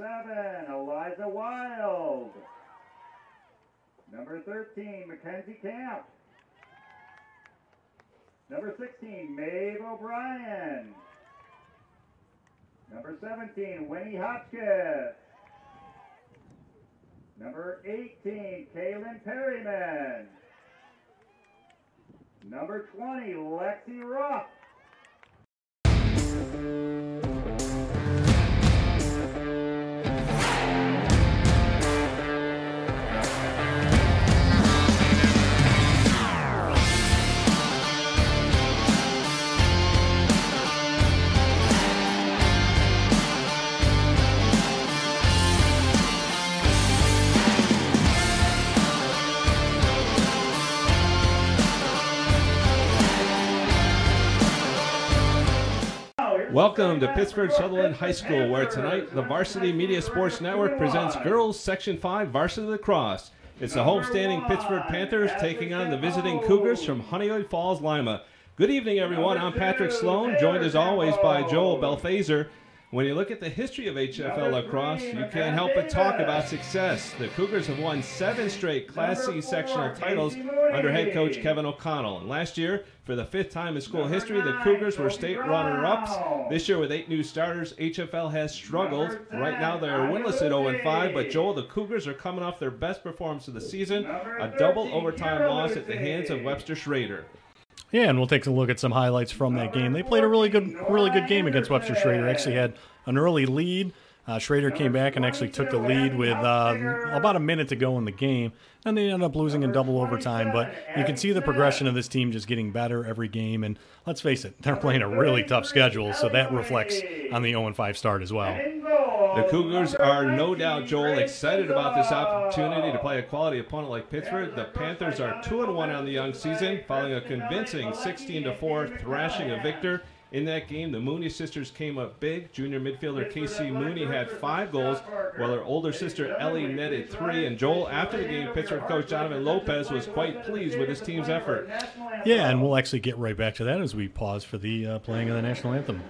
7, Eliza Wild. Number 13, Mackenzie Camp. Number 16, Maeve O'Brien. Number 17, Winnie Hotchkiss. Number 18, Kaylin Perryman. Number 20, Lexi Ruff. Welcome to Pittsford Sutherland High School, where tonight the Varsity Media Sports Network presents Girls Section 5 Varsity Lacrosse. It's the homestanding Pittsford Panthers taking on the visiting Cougars from Honeywood Falls, Lima. Good evening, everyone. I'm Patrick Sloan, joined as always by Joel Belthaser. When you look at the history of HFL lacrosse, you can't help but talk about success. The Cougars have won 7 straight Class C sectional titles under head coach Kevin O'Connell. And last year, for the 5th time in school history, the Cougars were state runner-ups. This year, with 8 new starters, HFL has struggled. Right now, they are winless at 0-5, but Joel, the Cougars are coming off their best performance of the season, a double overtime loss at the hands of Webster Schrader. Yeah, and we'll take a look at some highlights from that game. They played a really good game against Webster Schrader. Actually had an early lead. Schrader came back and actually took the lead with about a minute to go in the game. And they ended up losing in double overtime. But you can see the progression of this team just getting better every game. And let's face it, they're playing a really tough schedule, so that reflects on the 0-5 start as well. The Cougars are no doubt, Joel, excited about this opportunity to play a quality opponent like Pittsford. The Panthers are 2-1 on the young season, following a convincing 16-4 thrashing of Victor. In that game, the Mooney sisters came up big. Junior midfielder Casey Mooney had 5 goals, while her older sister Ellie netted 3. And Joel, after the game, Pittsford coach Donovan Lopez was quite pleased with his team's effort. Yeah, and we'll actually get right back to that as we pause for the playing of the national anthem.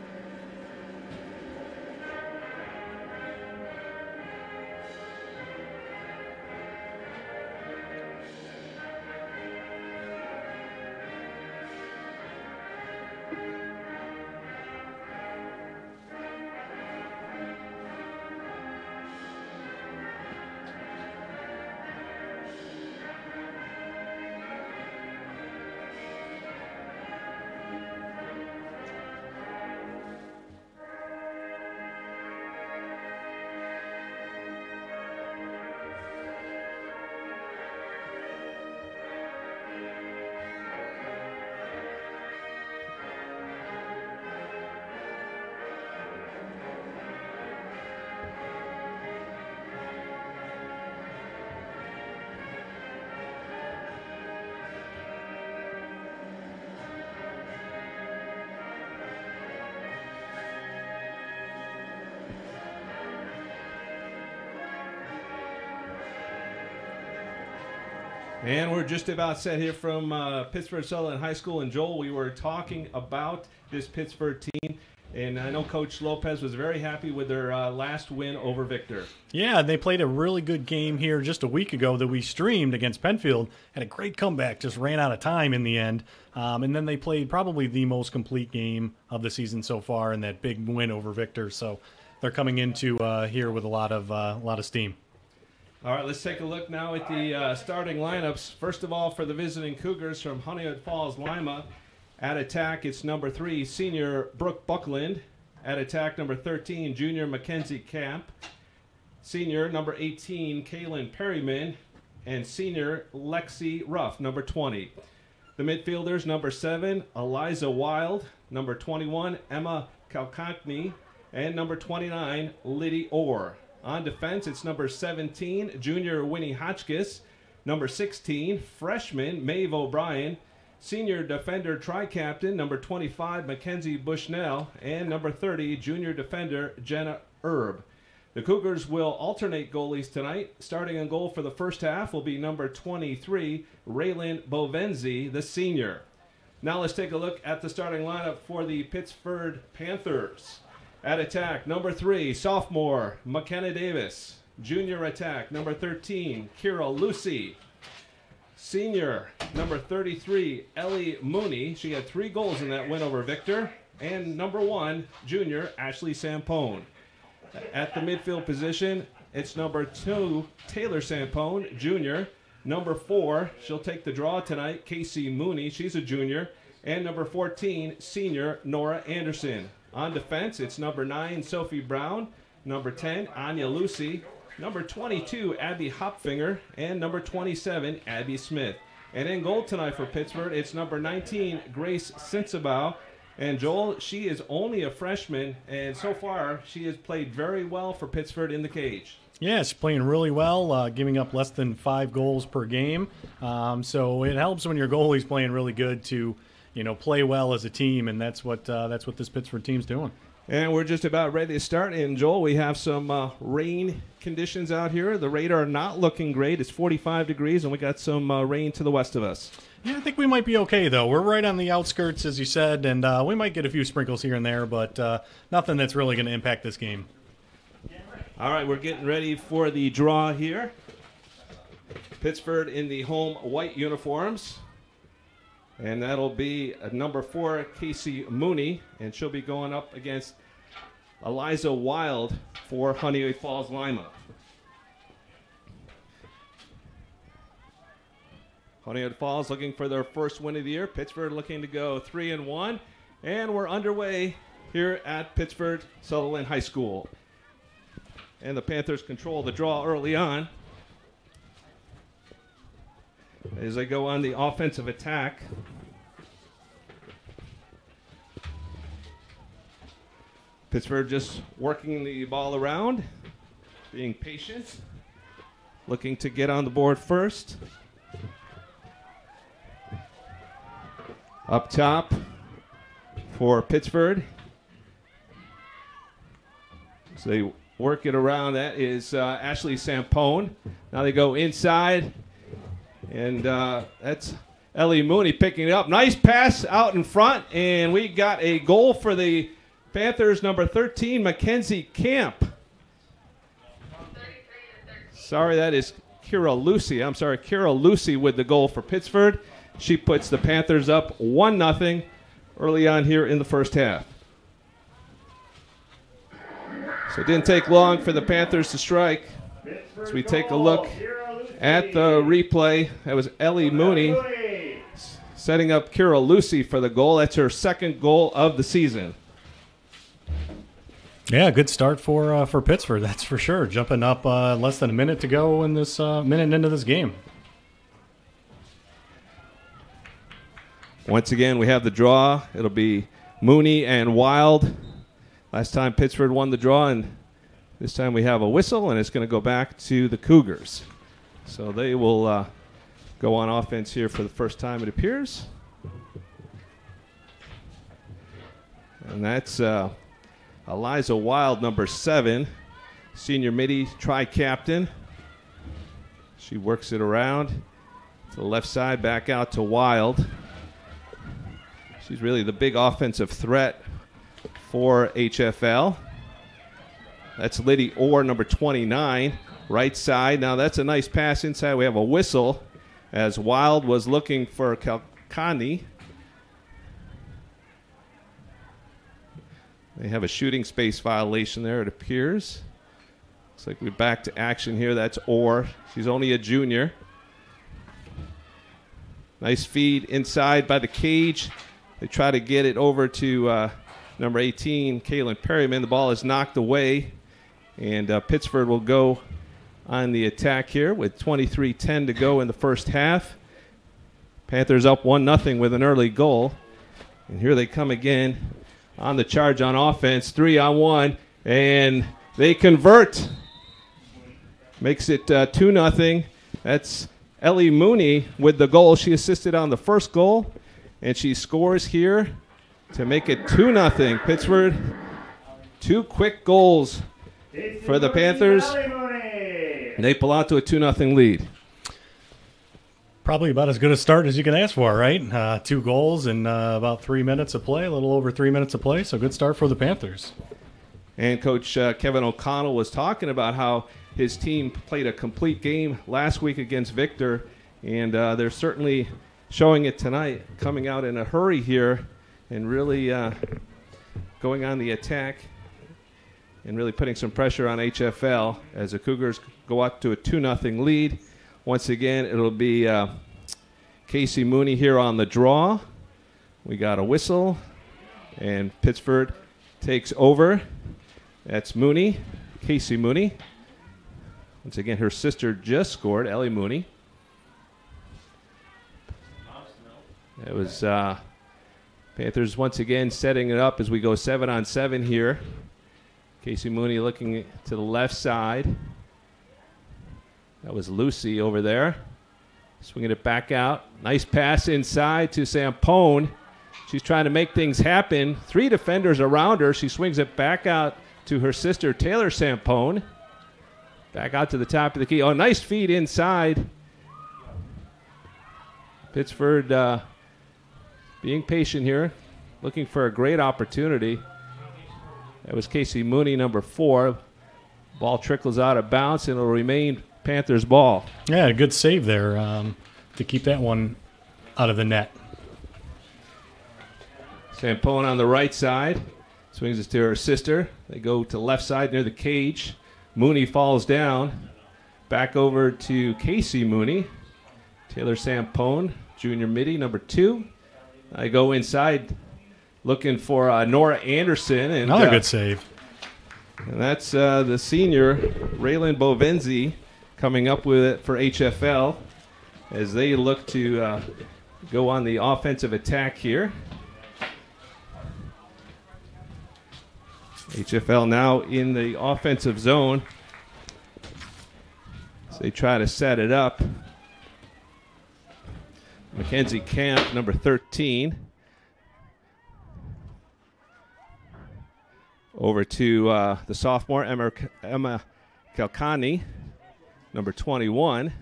And we're just about set here from Pittsford Sutherland High School. And Joel, we were talking about this Pittsford team, and I know Coach Lopez was very happy with their last win over Victor. Yeah, they played a really good game here just a week ago that we streamed against Penfield. Had a great comeback, just ran out of time in the end. And then they played probably the most complete game of the season so far in that big win over Victor. So they're coming into here with a lot of steam. All right, let's take a look now at the starting lineups. First of all, for the visiting Cougars from Honeywood Falls, Lima, at attack, it's number 3, senior Brooke Buckland. At attack, number 13, junior Mackenzie Camp. Senior, number 18, Kaylin Perryman. And senior, Lexi Ruff, number 20. The midfielders, number 7, Eliza Wild. Number 21, Emma Calconkney. And number 29, Liddy Orr. On defense, it's number 17, junior Winnie Hotchkiss. Number 16, freshman Maeve O'Brien. Senior defender tri-captain, number 25, Mackenzie Bushnell. And number 30, junior defender Jenna Erb. The Cougars will alternate goalies tonight. Starting in goal for the first half will be number 23, Raylan Bovenzi, the senior. Now let's take a look at the starting lineup for the Pittsford Panthers. At attack, number 3, sophomore, McKenna Davis. Junior attack, number 13, Kira Lucy. Senior, number 33, Ellie Mooney. She had 3 goals in that win over Victor. And number 1, junior, Ashley Sampone. At the midfield position, it's number 2, Taylor Sampone, junior. Number 4, she'll take the draw tonight, Casey Mooney. She's a junior. And number 14, senior, Nora Anderson. On defense, it's number 9, Sophie Brown. Number 10, Anya Lucy. Number 22, Abby Hopfinger. And number 27, Abby Smith. And in goal tonight for Pittsford, it's number 19, Grace Sensabaugh. And Joel, she is only a freshman, and so far she has played very well for Pittsford in the cage. Yeah, she's playing really well, giving up less than 5 goals per game. So it helps when your goalie's playing really good to, play well as a team, and that's what this Pittsford team's doing. And we're just about ready to start. And Joel, we have some rain conditions out here. The radar not looking great. It's 45 degrees, and we got some rain to the west of us. Yeah, I think we might be okay, though. We're right on the outskirts, as you said, and we might get a few sprinkles here and there, but nothing that's really going to impact this game. All right, we're getting ready for the draw here. Pittsford in the home white uniforms. And that'll be number 4, Casey Mooney, and she'll be going up against Eliza Wild for Honeoye Falls Lima. Honeoye Falls looking for their first win of the year. Pittsford looking to go 3-1. And we're underway here at Pittsford Sutherland High School. And the Panthers control the draw early on as they go on the offensive attack. Pittsford just working the ball around, being patient, looking to get on the board first. Up top for Pittsford. So they work it around. That is Ashley Sampone. Now they go inside. And that's Ellie Mooney picking it up. Nice pass out in front. And we got a goal for the Panthers, number 13, Mackenzie Camp. Sorry, that is Kira Lucy. I'm sorry, Kira Lucy with the goal for Pittsford. She puts the Panthers up 1-0 early on here in the first half. So it didn't take long for the Panthers to strike. As we take a look at the replay, that was Ellie Mooney setting up Kira Lucy for the goal. That's her second goal of the season. Yeah, good start for Pittsford, that's for sure. Jumping up less than a minute to go in this minute into this game. Once again, we have the draw. It'll be Mooney and Wild. Last time Pittsford won the draw, and this time we have a whistle, and it's going to go back to the Cougars. So they will go on offense here for the first time, it appears. And that's Eliza Wild, number 7, senior midi tri-captain. She works it around to the left side, back out to Wild. She's really the big offensive threat for HFL. That's Liddy Orr, number 29, right side. Now that's a nice pass inside. We have a whistle as Wild was looking for Kalkani. They have a shooting space violation there, it appears. Looks like we're back to action here. That's Orr. She's only a junior. Nice feed inside by the cage. They try to get it over to number 18, Kaylin Perryman. The ball is knocked away, and Pittsford will go on the attack here with 23:10 to go in the first half. Panthers up 1-0 with an early goal. And here they come again on the charge on offense, 3-on-1, and they convert. Makes it 2-0. That's Ellie Mooney with the goal. She assisted on the first goal, and she scores here to make it 2-0. Pittsford, 2 quick goals for the Panthers. And they pull out to a 2-0 lead. Probably about as good a start as you can ask for, right? 2 goals in about 3 minutes of play, a little over 3 minutes of play, so good start for the Panthers. And Coach Kevin O'Connell was talking about how his team played a complete game last week against Victor, and they're certainly showing it tonight, coming out in a hurry here and really going on the attack and really putting some pressure on HFL as the Cougars go out to a 2-0 lead. Once again, it'll be Casey Mooney here on the draw. We got a whistle, and Pittsford takes over. That's Mooney, Casey Mooney. Once again, her sister just scored, Ellie Mooney. It was Panthers once again setting it up as we go 7-on-7 here. Casey Mooney looking to the left side. That was Lucy over there. Swinging it back out. Nice pass inside to Sampone. She's trying to make things happen. 3 defenders around her. She swings it back out to her sister, Taylor Sampone. Back out to the top of the key. Oh, nice feed inside. Pittsford being patient here, looking for a great opportunity. That was Casey Mooney, number 4. Ball trickles out of bounds, and it'll remain Panthers ball. Yeah, a good save there to keep that one out of the net. Sampone on the right side. Swings it to her sister. They go to the left side near the cage. Mooney falls down. Back over to Casey Mooney. Taylor Sampone, junior midi, number 2. I go inside looking for Nora Anderson. And, another good save. And that's the senior, Raylan Bovenzi, coming up with it for HFL as they look to go on the offensive attack here. HFL now in the offensive zone. So they try to set it up. Mackenzie Camp, number 13. Over to the sophomore, Emma Kalkani, number 21.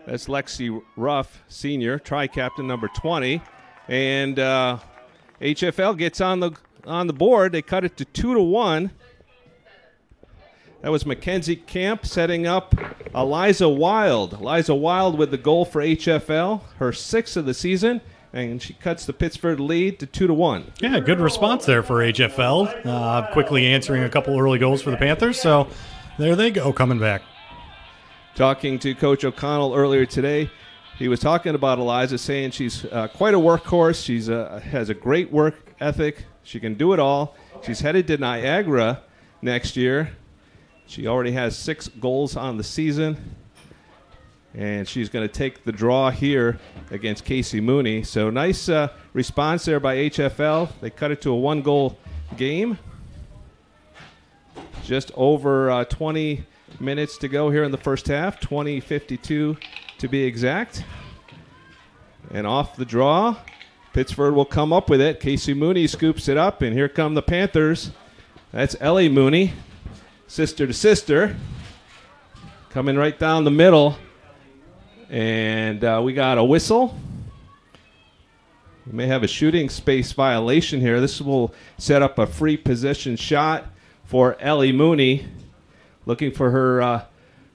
That's Lexi Ruff, senior, tri-captain, number 20. And HFL gets on the board. They cut it to 2-1. That was Mackenzie Camp setting up Eliza Wild. Eliza Wild with the goal for HFL, her 6th of the season, and she cuts the Pittsford lead to 2-1. Yeah, good response there for HFL. Quickly answering a couple early goals for the Panthers, so there they go, coming back. Talking to Coach O'Connell earlier today, he was talking about Eliza, saying she's quite a workhorse. She's has a great work ethic. She can do it all. She's headed to Niagara next year. She already has 6 goals on the season, and she's going to take the draw here against Casey Mooney. So nice response there by HFL. They cut it to a 1-goal game. Just over 20 minutes to go here in the first half, 20:52 to be exact. And off the draw, Pittsford will come up with it. Casey Mooney scoops it up, and here come the Panthers. That's Ellie Mooney. Sister to sister, coming right down the middle, and we got a whistle. We may have a shooting space violation here. This will set up a free possession shot for Ellie Mooney, looking for her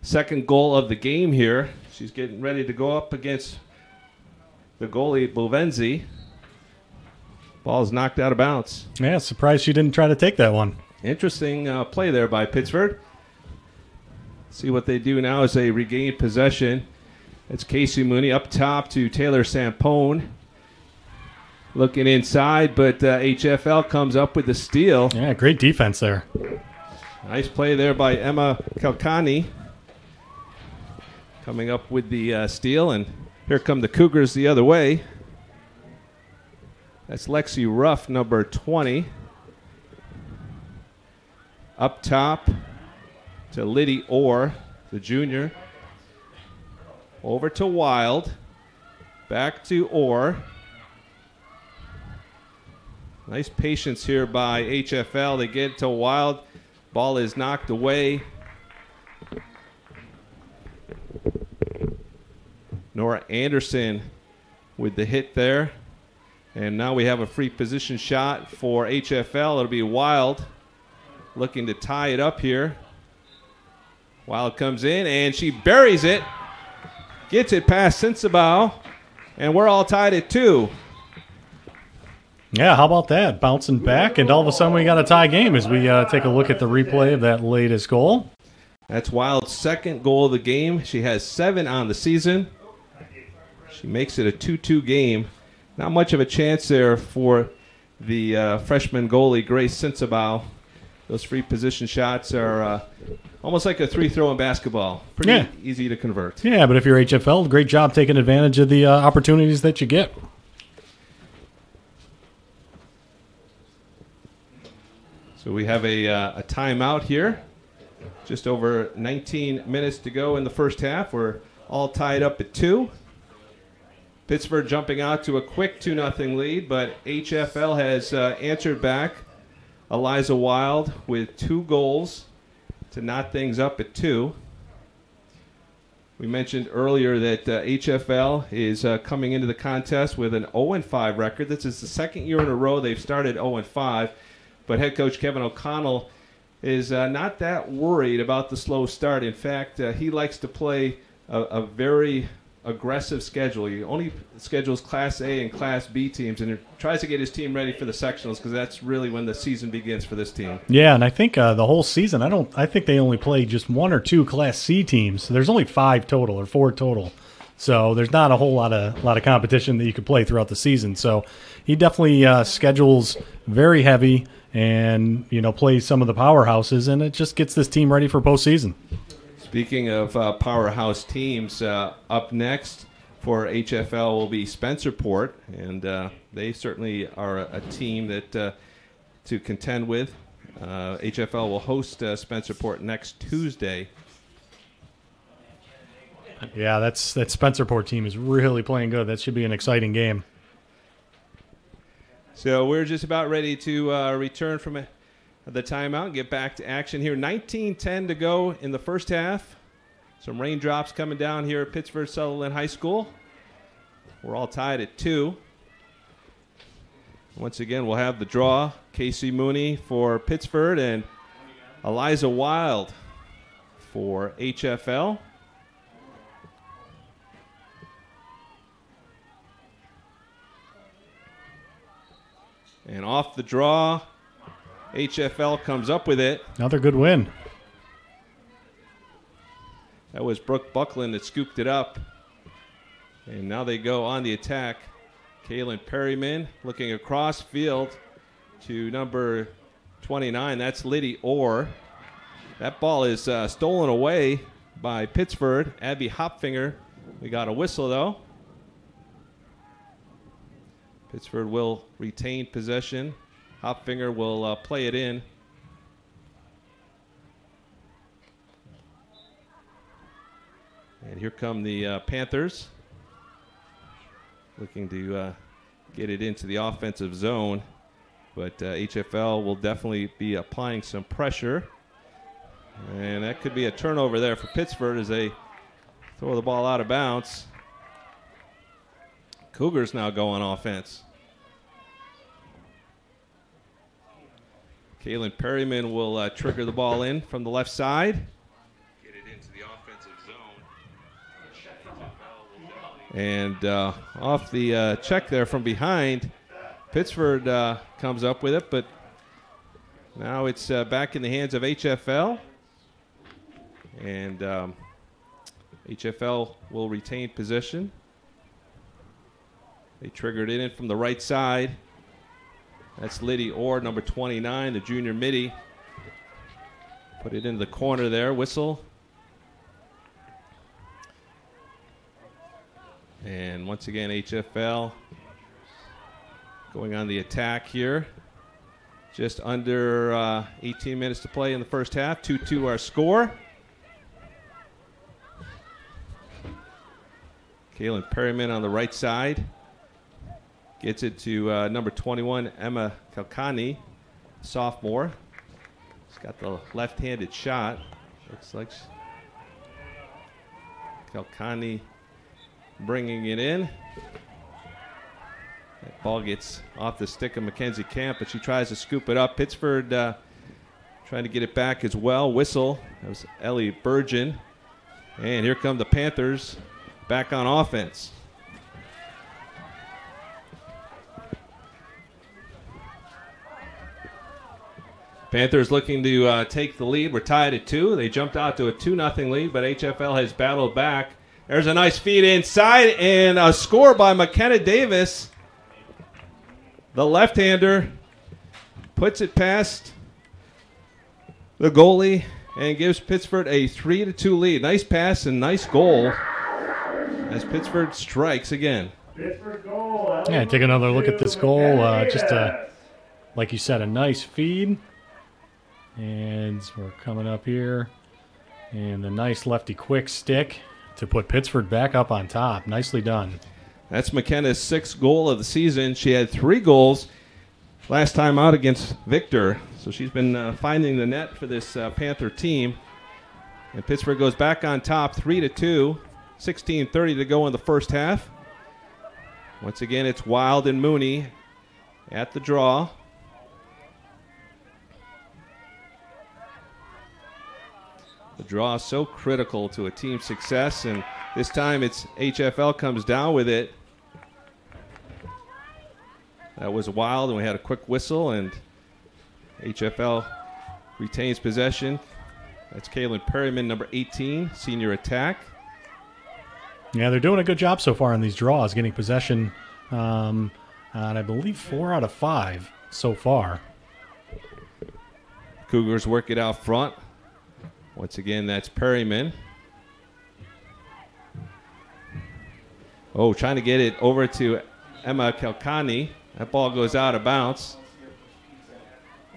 second goal of the game here. She's getting ready to go up against the goalie, Bovenzi. Ball's knocked out of bounds. Yeah, surprised she didn't try to take that one. Interesting play there by Pittsford. See what they do now as they regain possession. It's Casey Mooney up top to Taylor Sampone. Looking inside, but HFL comes up with the steal. Yeah, great defense there. Nice play there by Emma Kalkani. Coming up with the steal, and here come the Cougars the other way. That's Lexi Ruff, number 20. Up top to Liddy Orr, the junior. Over to Wild. Back to Orr. Nice patience here by HFL. They get to Wild. Ball is knocked away. Nora Anderson with the hit there. And now we have a free position shot for HFL. It'll be Wild looking to tie it up here. Wild comes in, and she buries it. Gets it past Sensabaugh, and we're all tied at 2. Yeah, how about that? Bouncing back, and all of a sudden we got a tie game as we take a look at the replay of that latest goal. That's Wild's second goal of the game. She has 7 on the season. She makes it a 2-2 game. Not much of a chance there for the freshman goalie, Grace Sensabaugh. Those free position shots are almost like a 3-throw in basketball. Pretty easy to convert. Yeah, but if you're HFL, great job taking advantage of the opportunities that you get. So we have a timeout here. Just over 19 minutes to go in the first half. We're all tied up at 2. Pittsford jumping out to a quick 2-0 lead, but HFL has answered back. Eliza Wild with 2 goals to knot things up at 2. We mentioned earlier that HFL is coming into the contest with an 0-5 record. This is the second year in a row they've started 0-5, but head coach Kevin O'Connell is not that worried about the slow start. In fact, he likes to play a very aggressive schedule. He only schedules Class A and Class B teams, and tries to get his team ready for the sectionals because that's really when the season begins for this team. Yeah, and I think the whole season, I think they only play just 1 or 2 Class C teams. So there's only 5 total or 4 total. So there's not a whole lot of competition that you could play throughout the season. So he definitely schedules very heavy and plays some of the powerhouses, and it just gets this team ready for postseason. Speaking of powerhouse teams, up next for HFL will be Spencerport, and they certainly are a team that to contend with. HFL will host Spencerport next Tuesday. Yeah, that Spencerport team is really playing good. That should be an exciting game. So we're just about ready to return from the timeout and get back to action here. 19:10 to go in the first half. Some raindrops coming down here at Pittsford Sutherland High School. We're all tied at 2. Once again, we'll have the draw. Casey Mooney for Pittsford and Eliza Wild for HFL. And off the draw, HFL comes up with it. Another good win. That was Brooke Buckland that scooped it up. And now they go on the attack. Kaylin Perryman looking across field to number 29. That's Liddy Orr. That ball is stolen away by Pittsford. Abby Hopfinger. We got a whistle, though. Pittsford will retain possession. Hopfinger will play it in. And here come the Panthers, looking to get it into the offensive zone. But HFL will definitely be applying some pressure. And that could be a turnover there for Pittsford as they throw the ball out of bounds. Cougars now go on offense. Kaylin Perryman will trigger the ball in from the left side. Get it into the offensive zone. And off the check there from behind, Pittsford comes up with it, but now it's back in the hands of HFL. And HFL will retain possession. They triggered it in from the right side. That's Liddy Orr, number 29, the junior midi. Put it into the corner there. Whistle. And once again, HFL going on the attack here. Just under 18 minutes to play in the first half. 2-2 our score. Kaylin Perryman on the right side. Gets it to number 21, Emma Kalkani, sophomore. She's got the left-handed shot. Looks like Kalkani bringing it in. That ball gets off the stick of Mackenzie Camp, but she tries to scoop it up. Pittsford trying to get it back as well. Whistle. That was Ellie Burgeon. And here come the Panthers back on offense. Panthers looking to take the lead. We're tied at 2. They jumped out to a 2-0 lead, but HFL has battled back. There's a nice feed inside and a score by McKenna Davis. The left-hander puts it past the goalie and gives Pittsford a 3-2 lead. Nice pass and nice goal as Pittsford strikes again. Pittsford goal. Yeah, take another look at this goal. Just like you said, a nice feed. And we're coming up here. And a nice lefty quick stick to put Pittsford back up on top. Nicely done. That's McKenna's 6th goal of the season. She had 3 goals last time out against Victor. So she's been finding the net for this Panther team. And Pittsburgh goes back on top 3-2. 16:30 to go in the first half. Once again, it's Wild and Mooney at the draw. The draw is so critical to a team's success, and this time it's HFL comes down with it. That was Wild, and we had a quick whistle, and HFL retains possession. That's Kaylin Perryman, number 18, senior attack. Yeah, they're doing a good job so far in these draws, getting possession on, I believe, 4 out of 5 so far. Cougars work it out front. Once again, that's Perryman. Oh, trying to get it over to Emma Kelkani. That ball goes out of bounds.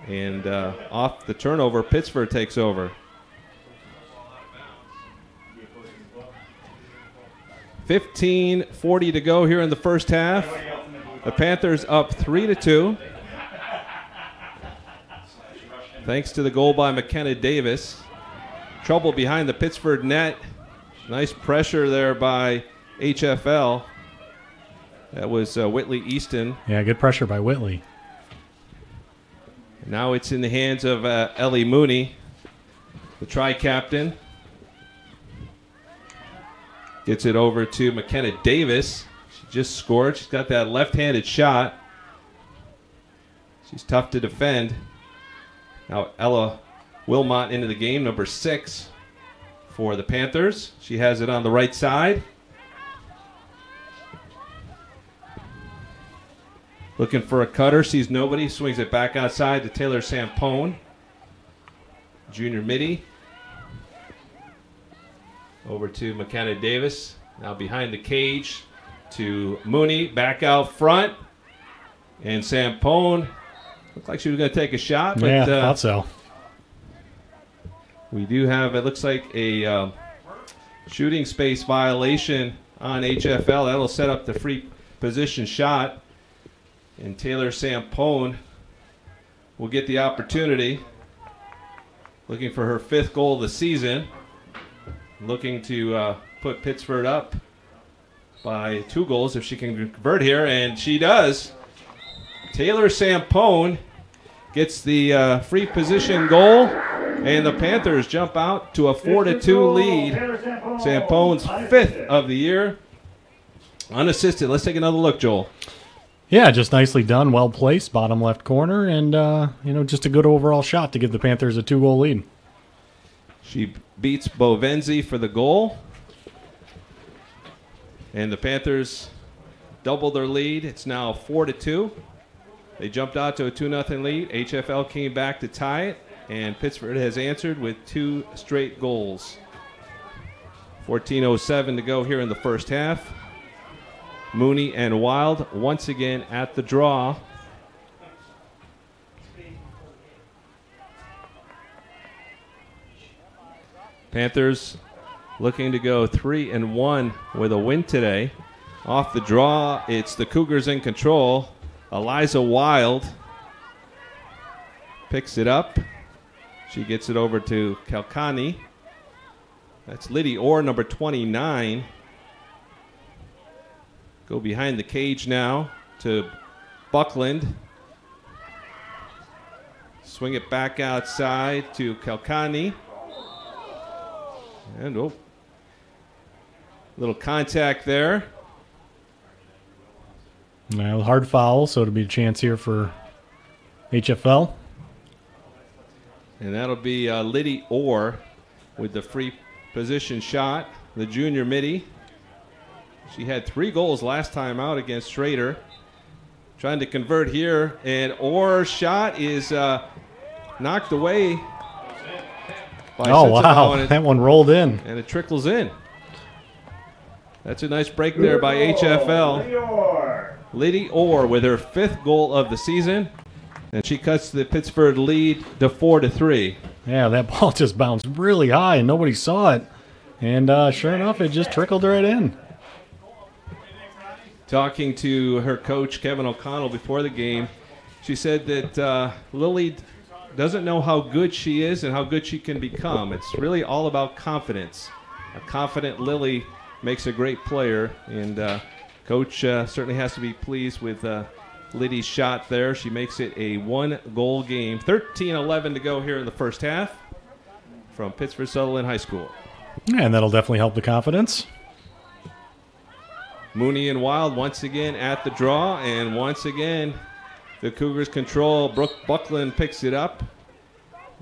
And off the turnover, Pittsford takes over. 15:40 to go here in the first half. The Panthers up 3-2. Thanks to the goal by McKenna Davis. Trouble behind the Pittsford net. Nice pressure there by HFL. That was Whitley Easton. Yeah, good pressure by Whitley. Now it's in the hands of Ellie Mooney, the tri-captain. Gets it over to McKenna Davis. She just scored. She's got that left-handed shot. She's tough to defend. Now Ella Wilmot into the game, number 6 for the Panthers. She has it on the right side. Looking for a cutter, sees nobody, swings it back outside to Taylor Sampone. Junior midi. Over to McKenna Davis. Now behind the cage to Mooney. Back out front. And Sampone looked like she was going to take a shot. But, yeah, thought so. We do have, it looks like, a shooting space violation on HFL. That'll set up the free position shot. And Taylor Sampone will get the opportunity. Looking for her 5th goal of the season. Looking to put Pittsford up by 2 goals if she can convert here, and she does. Taylor Sampone gets the free position goal, and the Panthers jump out to a 4-2 lead. Sampone's 5th of the year. Unassisted. Let's take another look, Joel. Yeah, just nicely done, well placed, bottom left corner, and just a good overall shot to give the Panthers a 2-goal lead. She beats Bovenzi for the goal. And the Panthers double their lead. It's now 4-2. They jumped out to a 2-0 lead. HFL came back to tie it, and Pittsford has answered with 2 straight goals. 14:07 to go here in the first half. Mooney and Wild once again at the draw. Panthers looking to go 3-1 with a win today. Off the draw, it's the Cougars in control. Eliza Wild picks it up. She gets it over to Kalkani. That's Liddy Orr, number 29. Go behind the cage now to Buckland. Swing it back outside to Kalkani. And little contact there. Now, hard foul, so it'll be a chance here for HFL. And that'll be Liddy Orr with the free position shot, the junior midi. She had 3 goals last time out against Schrader. Trying to convert here, and Orr's shot is knocked away by wow, that one rolled in. And it trickles in. That's a nice break there by HFL. Liddy Orr with her 5th goal of the season. And she cuts the Pittsford lead to 4-3. Yeah, that ball just bounced really high and nobody saw it. And sure enough, it just trickled right in. Talking to her coach, Kevin O'Connell, before the game, she said that Lily doesn't know how good she is and how good she can become. It's really all about confidence. A confident Lily makes a great player, and Coach certainly has to be pleased with Liddy's shot there. She makes it a 1-goal game. 13-11 to go here in the first half from Pittsford Sutherland High School. And that'll definitely help the confidence. Mooney and Wild once again at the draw, and once again the Cougars control. Brooke Buckland picks it up,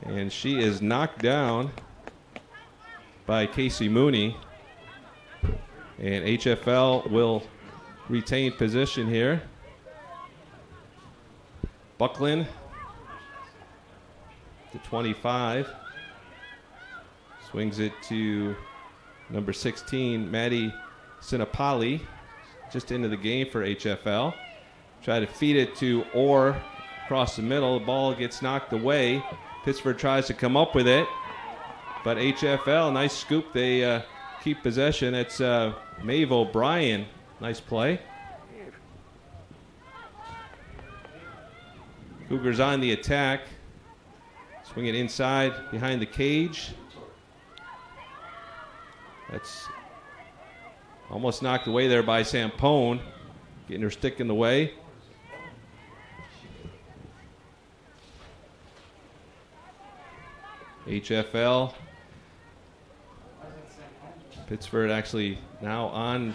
and she is knocked down by Casey Mooney. And HFL will retain position here. Buckland to 25. Swings it to number 16, Maddie Sinapali, just into the game for HFL. Try to feed it to Orr across the middle. The ball gets knocked away. Pittsford tries to come up with it, but HFL, nice scoop. They keep possession. It's Maeve O'Brien. Nice play. Cougars on the attack. Swing it inside behind the cage. That's almost knocked away there by Sampone, getting her stick in the way. HFL. Pittsford actually now on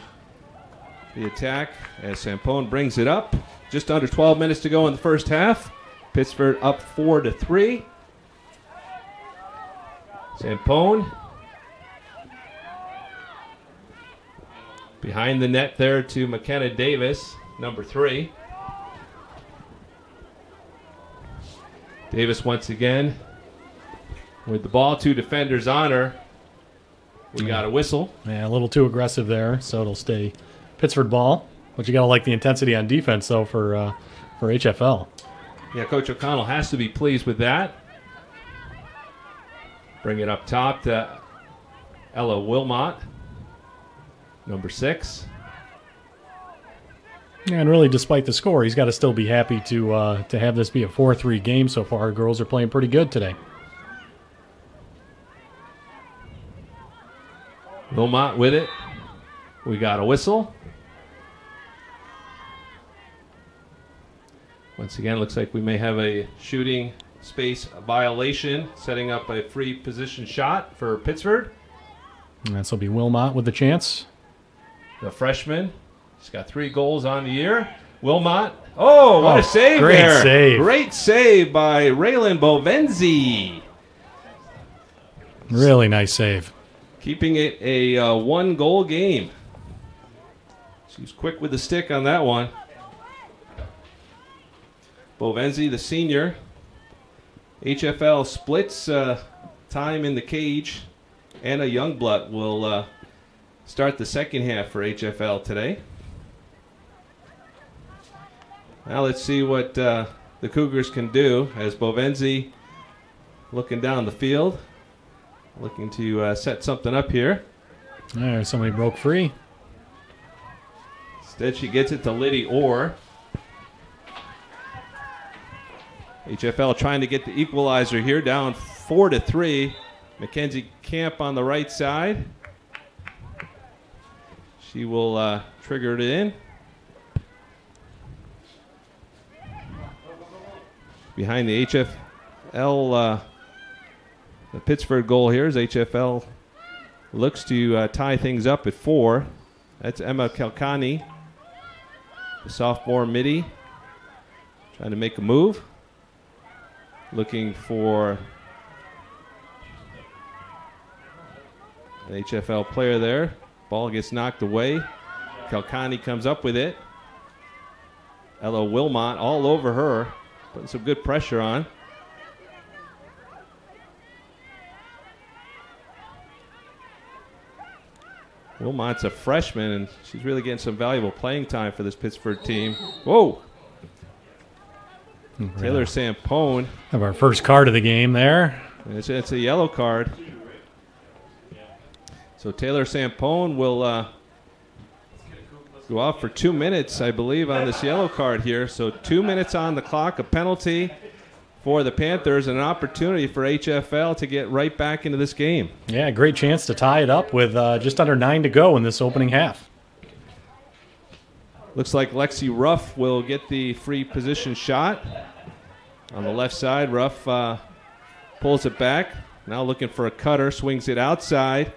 the attack as Sampone brings it up. Just under 12 minutes to go in the first half. Pittsford up 4-3. Sampone. Behind the net there to McKenna Davis, number 3. Davis once again with the ball. 2 defenders on her. We got a whistle. Yeah, a little too aggressive there, so it'll stay Pittsford ball. But you got to like the intensity on defense, though, for HFL. Yeah, Coach O'Connell has to be pleased with that. Bring it up top to Ella Wilmot, number 6. And really, despite the score, he's got to still be happy to have this be a 4-3 game so far. Our girls are playing pretty good today. Wilmot with it. We got a whistle. Once again, looks like we may have a shooting space violation, setting up a free position shot for Pittsford. And this will be Wilmot with the chance. The freshman. She's got 3 goals on the year. Wilmot. Oh, what a save great there. Save. Great save by Raylan Bovenzi. Really nice save. Keeping it a 1-goal game. She's quick with the stick on that one. Bovenzi, the senior. HFL splits time in the cage. Anna Youngblood will start the second half for HFL today. Now let's see what the Cougars can do as Bovenzi looking down the field. Looking to set something up here. There, somebody broke free. Instead, she gets it to Liddy Orr. HFL trying to get the equalizer here, down 4-3. Mackenzie Camp on the right side. She will trigger it in. behind the HFL, the Pittsford goal here as HFL looks to tie things up at 4. That's Emma Kalkani, the sophomore midi, trying to make a move. Looking for an HFL player there. Ball gets knocked away. Kalkani comes up with it. Ella Wilmot all over her, putting some good pressure on. Wilmot's a freshman, and she's really getting some valuable playing time for this Pittsford team. Whoa! Taylor Sampone. Have our first card of the game there. It's a yellow card. So Taylor Sampone will go off for 2 minutes, I believe, on this yellow card here. So 2 minutes on the clock, a penalty for the Panthers, and an opportunity for HFL to get right back into this game. Yeah, great chance to tie it up with just under 9 to go in this opening half. Looks like Lexi Ruff will get the free position shot. On the left side, Ruff pulls it back. Now looking for a cutter, swings it outside.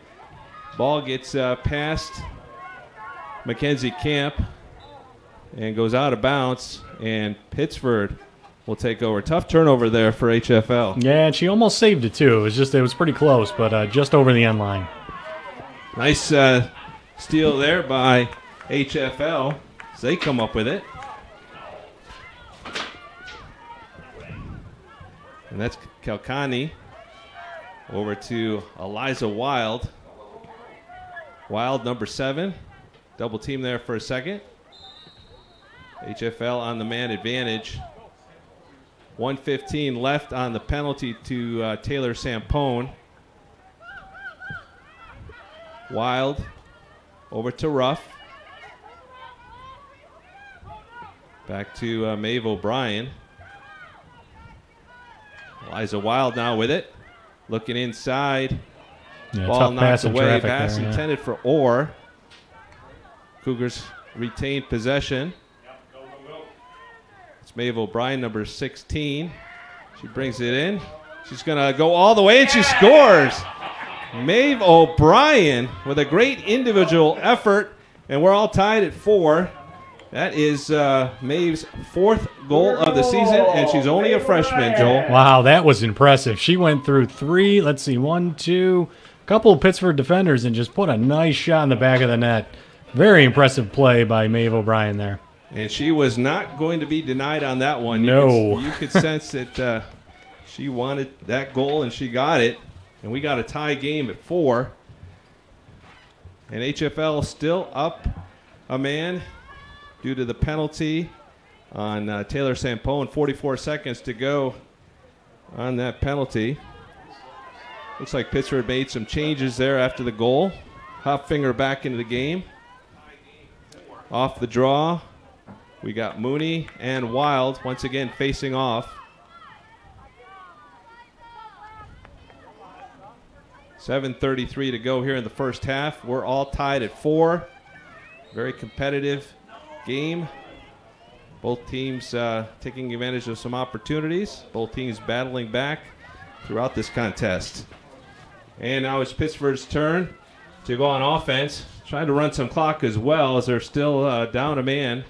Ball gets past Mackenzie Camp and goes out of bounds, and Pittsford will take over. Tough turnover there for HFL. Yeah, and she almost saved it too. It was pretty close, but just over the end line. Nice steal there by HFL as they come up with it. And that's Kalkani over to Eliza Wild. Wild, number 7. Double team there for a second. HFL on the man advantage. 1:15 left on the penalty to Taylor Sampone. Wild over to Ruff. Back to Maeve O'Brien. Eliza Wild now with it. Looking inside. Yeah, ball knocked away. Pass there, yeah. intended for Orr. Cougars retained possession. It's Maeve O'Brien, number 16. She brings it in. She's going to go all the way, and she scores. Maeve O'Brien with a great individual effort, and we're all tied at 4. That is Maeve's 4th goal of the season, and she's only a freshman, Joel. Wow, that was impressive. She went through 3, let's see, 1, 2, a couple of Pittsford defenders and just put a nice shot in the back of the net. Very impressive play by Maeve O'Brien there. And she was not going to be denied on that one. No. You could sense that she wanted that goal, and she got it. And we got a tie game at 4. And HFL still up a man due to the penalty on Taylor Sampone. 44 seconds to go on that penalty. Looks like Pittsford made some changes there after the goal. Hopfinger back into the game. Off the draw, we got Mooney and Wild once again facing off. 7:33 to go here in the first half. We're all tied at 4. Very competitive game. Both teams taking advantage of some opportunities. Both teams battling back throughout this contest. And now it's Pittsford's turn to go on offense. Trying to run some clock as well as they're still down a man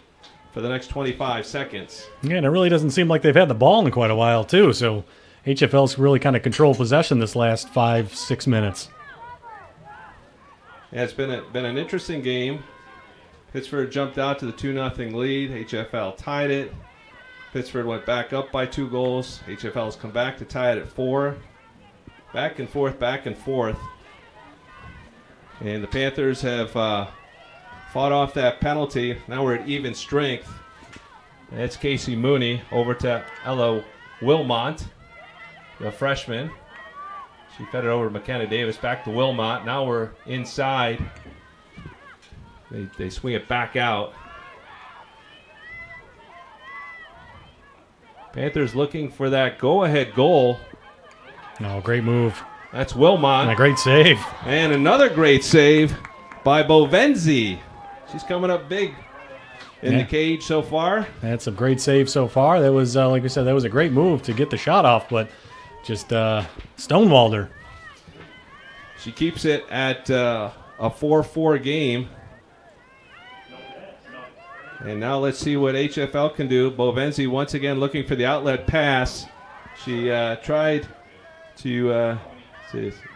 for the next 25 seconds. Yeah, and it really doesn't seem like they've had the ball in quite a while, too. So HFL's really kind of controlled possession this last 5-6 minutes. Yeah, it's been an interesting game. Pittsford jumped out to the 2-0 lead. HFL tied it. Pittsford went back up by 2 goals. HFL's come back to tie it at 4. Back and forth, back and forth. And the Panthers have fought off that penalty. Now we're at even strength. And it's Casey Mooney over to Ella Wilmot, the freshman. She fed it over to McKenna Davis, back to Wilmot. Now we're inside. They swing it back out. Panthers looking for that go-ahead goal. No, great move. That's Wilmot. And a great save. And another great save by Bovenzi. She's coming up big in the cage so far. That's a great save so far. That was, like we said, that was a great move to get the shot off, but just stonewalled her. She keeps it at a 4-4 game. And now let's see what HFL can do. Bovenzi once again looking for the outlet pass. She tried to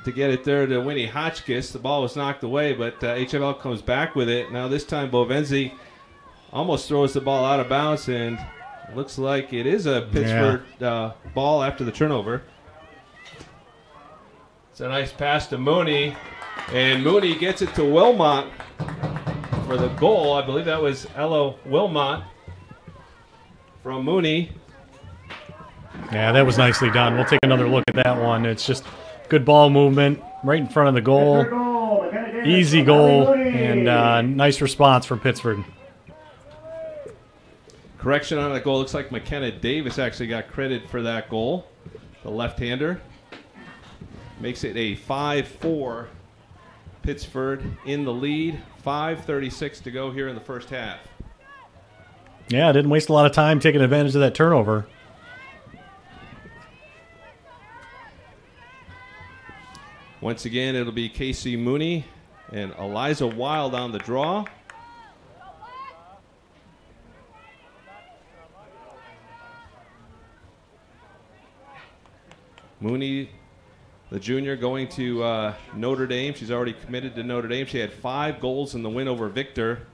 get it there to Winnie Hotchkiss. The ball was knocked away, but HFL comes back with it. Now this time Bovenzi almost throws the ball out of bounds, and it looks like it is a Pittsford ball after the turnover. It's a nice pass to Mooney, and Mooney gets it to Wilmot for the goal. I believe that was Ella Wilmot from Mooney. Yeah, that was nicely done. We'll take another look at that one. It's just good ball movement right in front of the goal. Easy goal, and nice response from Pittsford. Correction on that goal. Looks like McKenna Davis actually got credit for that goal. The left-hander. Makes it a 5-4. Pittsford in the lead. 5:36 to go here in the first half. Yeah, didn't waste a lot of time taking advantage of that turnover. Once again, it'll be Casey Mooney and Eliza Wild on the draw. Mooney, the junior, going to Notre Dame. She's already committed to Notre Dame. She had 5 goals in the win over Victor.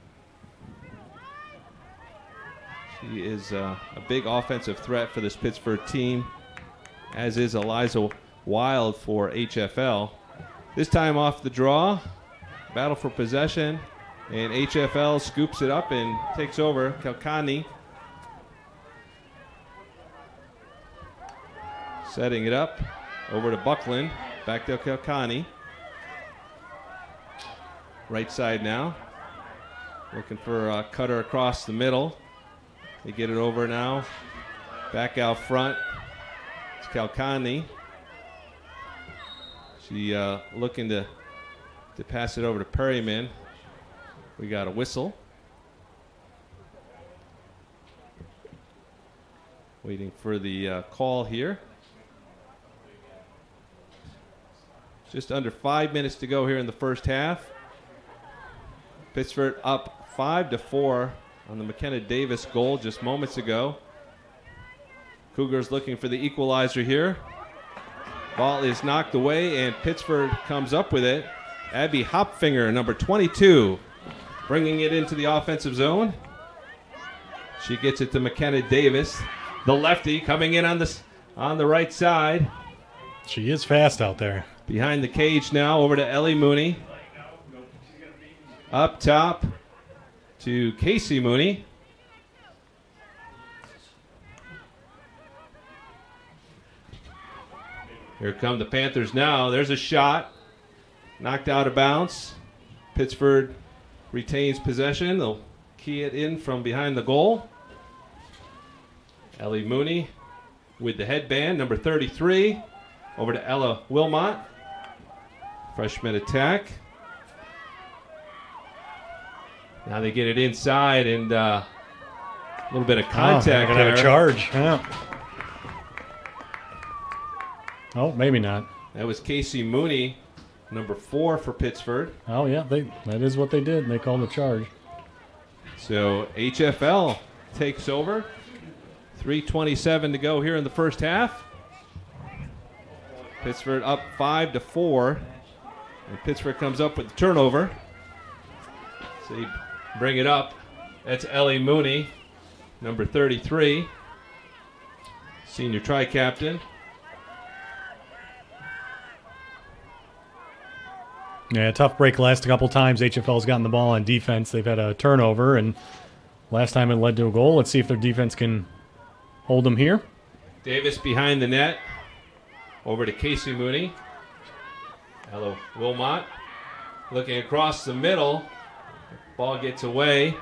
She is a big offensive threat for this Pittsford team, as is Eliza Wild for HFL. This time off the draw, battle for possession, and HFL scoops it up and takes over. Kalkani setting it up over to Buckland, back to Kalkani. Right side now, looking for a cutter across the middle. They get it over now, back out front. It's Kalkani. She looking to pass it over to Perryman. We got a whistle. Waiting for the call here. Just under 5 minutes to go here in the first half. Pittsford up 5-4 on the McKenna Davis goal just moments ago. Cougars looking for the equalizer here. Ball is knocked away, and Pittsford comes up with it. Abby Hopfinger, number 22, bringing it into the offensive zone. She gets it to McKenna Davis, the lefty, coming in on the right side. She is fast out there. Behind the cage now, over to Ellie Mooney. Up top to Casey Mooney. Here come the Panthers now. There's a shot. Knocked out of bounds. Pittsford retains possession. They'll key it in from behind the goal. Ellie Mooney with the headband, number 33. Over to Ella Wilmot. Freshman attack. Now they get it inside, and a little bit of contact there. A charge. Yeah. Oh, maybe not. That was Casey Mooney, number 4 for Pittsford. Oh, yeah, that is what they did. They called the charge. So HFL takes over. 3:27 to go here in the first half. Pittsford up 5-4. And Pittsford comes up with the turnover. So you bring it up. That's Ellie Mooney, number 33. Senior tri-captain. Yeah, tough break last couple times. HFL's gotten the ball on defense. They've had a turnover, and last time it led to a goal. Let's see if their defense can hold them here. Davis behind the net. Over to Casey Mooney. Hello, Wilmot. Looking across the middle. Ball gets away.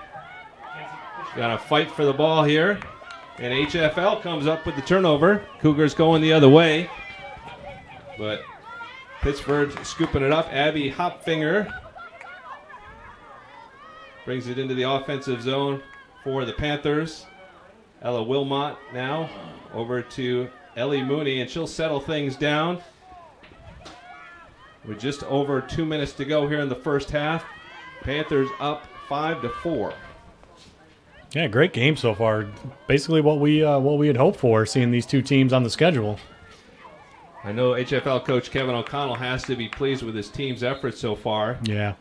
Got to fight for the ball here. And HFL comes up with the turnover. Cougars going the other way. But Pittsford scooping it up. Abby Hopfinger brings it into the offensive zone for the Panthers. Ella Wilmot now over to Ellie Mooney, and she'll settle things down. With just over 2 minutes to go here in the first half. Panthers up 5-4. Yeah, great game so far. Basically what we had hoped for, seeing these two teams on the schedule. I know HFL coach Kevin O'Connell has to be pleased with his team's efforts so far. Yeah.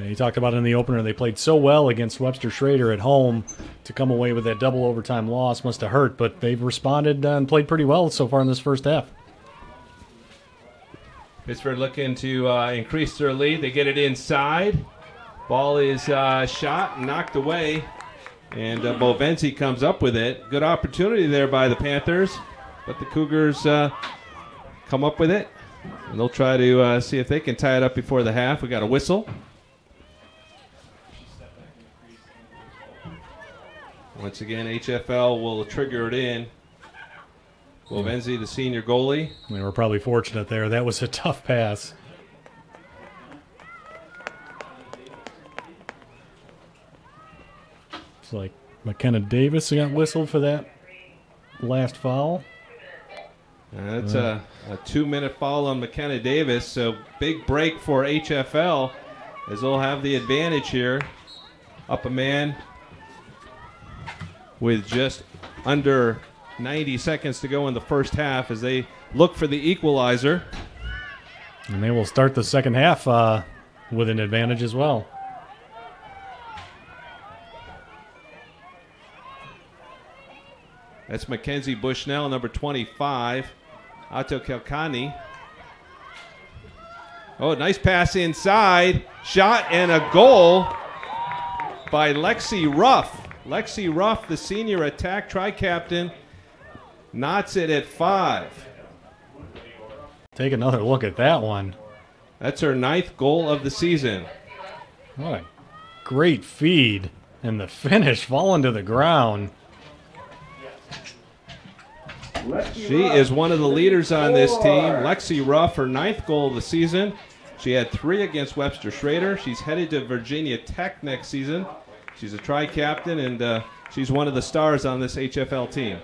He talked about it in the opener. They played so well against Webster Schrader at home. To come away with that double overtime loss must have hurt, but they've responded and played pretty well so far in this first half. Pittsford looking to increase their lead. They get it inside. Ball is shot and knocked away, and Bovenzi comes up with it. Good opportunity there by the Panthers, but the Cougars come up with it, and they'll try to see if they can tie it up before the half. We got a whistle. Once again, HFL will trigger it in. Bovenzi, the senior goalie. They were probably fortunate there. That was a tough pass. It's like McKenna Davis got whistled for that last foul. That's a 2-minute foul on McKenna Davis. So big break for HFL as they'll have the advantage here. Up a man with just under 90 seconds to go in the first half as they look for the equalizer. And they will start the second half with an advantage as well. That's Mackenzie Bushnell, number 25. Ato Kelkani. Oh, nice pass inside. Shot and a goal by Lexi Ruff. Lexi Ruff, the senior attack tri-captain, knots it at 5. Take another look at that one. That's her 9th goal of the season. What a great feed. And the finish falling to the ground. She is one of the leaders on this team. Lexi Ruff, her 9th goal of the season. She had 3 against Webster Schrader. She's headed to Virginia Tech next season. She's a tri-captain, and she's one of the stars on this HFL team.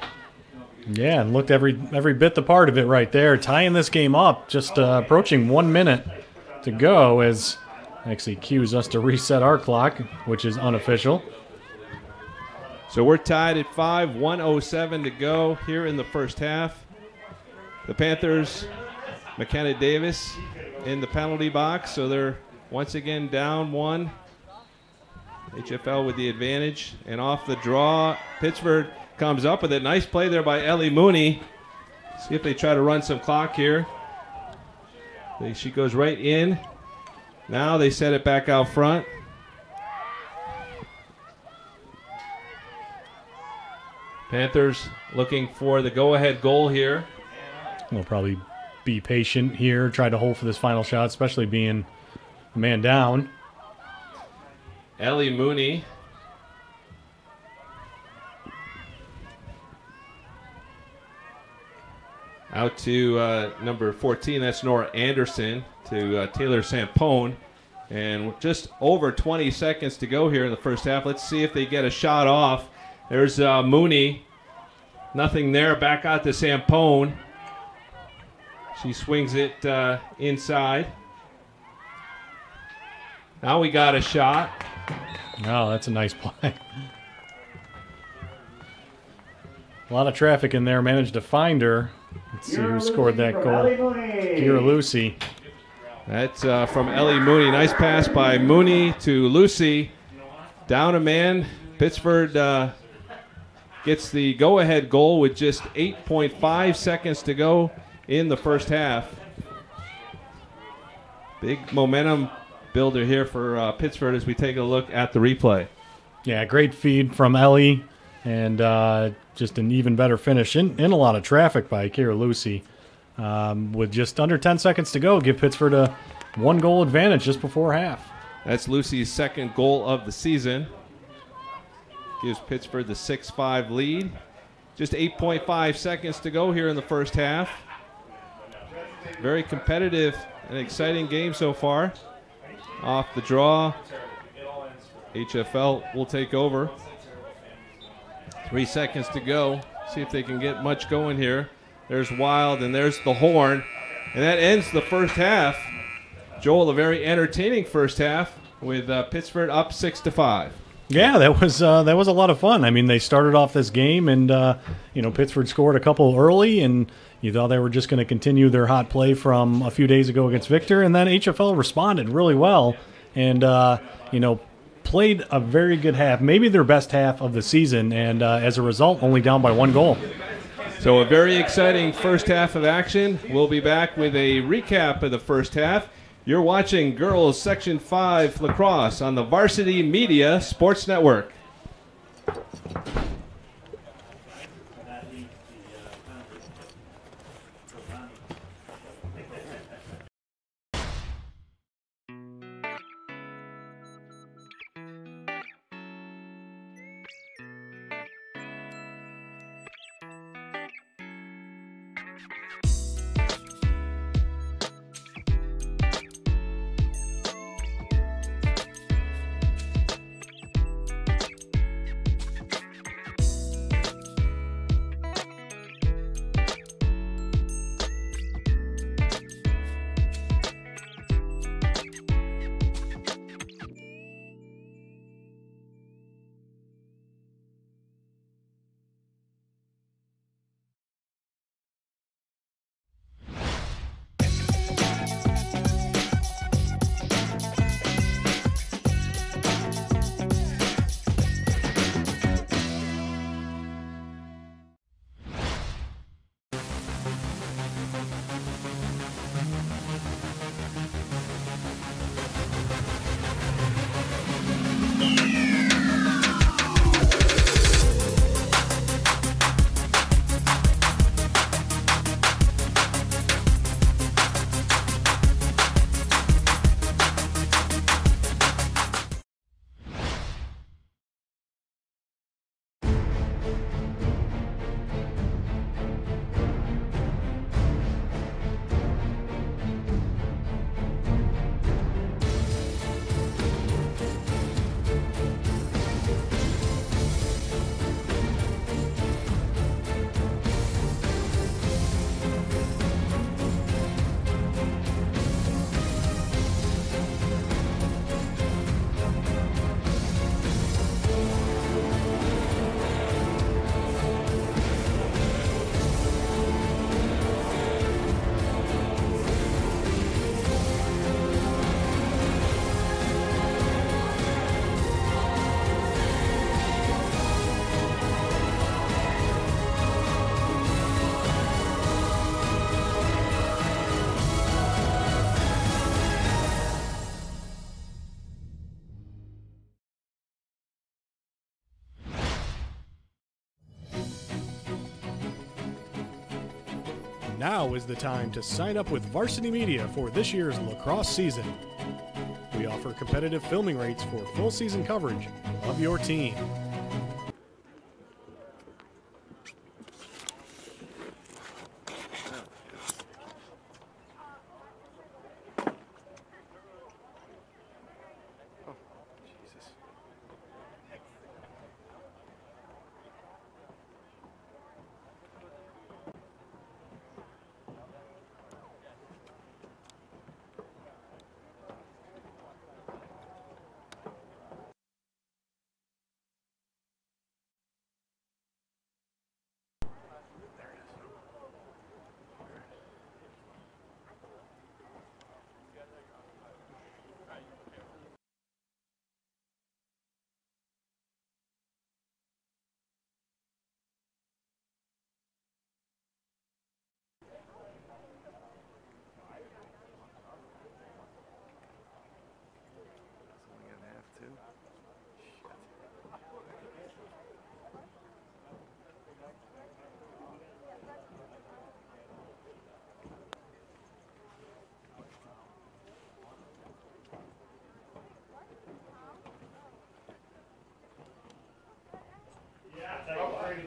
Yeah, and looked every bit the part of it right there. Tying this game up, just approaching 1 minute to go as actually cues us to reset our clock, which is unofficial. So we're tied at 5, 1:07 to go here in the first half. The Panthers, McKenna Davis in the penalty box, so they're once again down 1. HFL with the advantage, and off the draw, Pittsford comes up with it. Nice play there by Ellie Mooney. See if they try to run some clock here. She goes right in. Now they set it back out front. Panthers looking for the go-ahead goal here. We'll probably be patient here, try to hold for this final shot, especially being a man down. Ellie Mooney. Out to number 14, that's Nora Anderson, to Taylor Sampone. And just over 20 seconds to go here in the first half. Let's see if they get a shot off. There's Mooney. Nothing there. Back out to Sampone. She swings it inside. Now we got a shot. Oh, that's a nice play. A lot of traffic in there. Managed to find her. Let's see who scored that goal. Kira Lucy. That's from Ellie Mooney. Nice pass by Mooney to Lucy. Down a man. Pittsford gets the go-ahead goal with just 8.5 seconds to go in the first half. Big momentum builder here for Pittsford as we take a look at the replay. Yeah, great feed from Ellie, and just an even better finish in a lot of traffic by Kira Lucy. With just under 10 seconds to go, give Pittsford a 1-goal advantage just before half. That's Lucy's 2nd goal of the season. Gives Pittsford the 6-5 lead. Just 8.5 seconds to go here in the first half. Very competitive and exciting game so far. off the draw. HFL will take over. 3 seconds to go. See if they can get much going here. There's Wild and there's the horn. And that ends the first half. Joel, a very entertaining first half with Pittsford up 6-5. Yeah, that was a lot of fun. I mean, they started off this game, and Pittsford scored a couple early, and you thought they were just going to continue their hot play from a few days ago against Victor, and then HFL responded really well, and played a very good half, maybe their best half of the season, and as a result, only down by 1 goal. So a very exciting first half of action. We'll be back with a recap of the first half. You're watching Girls Section 5 Lacrosse on the Varsity Media Sports Network. Now is the time to sign up with Varsity Media for this year's lacrosse season. We offer competitive filming rates for full season coverage of your team.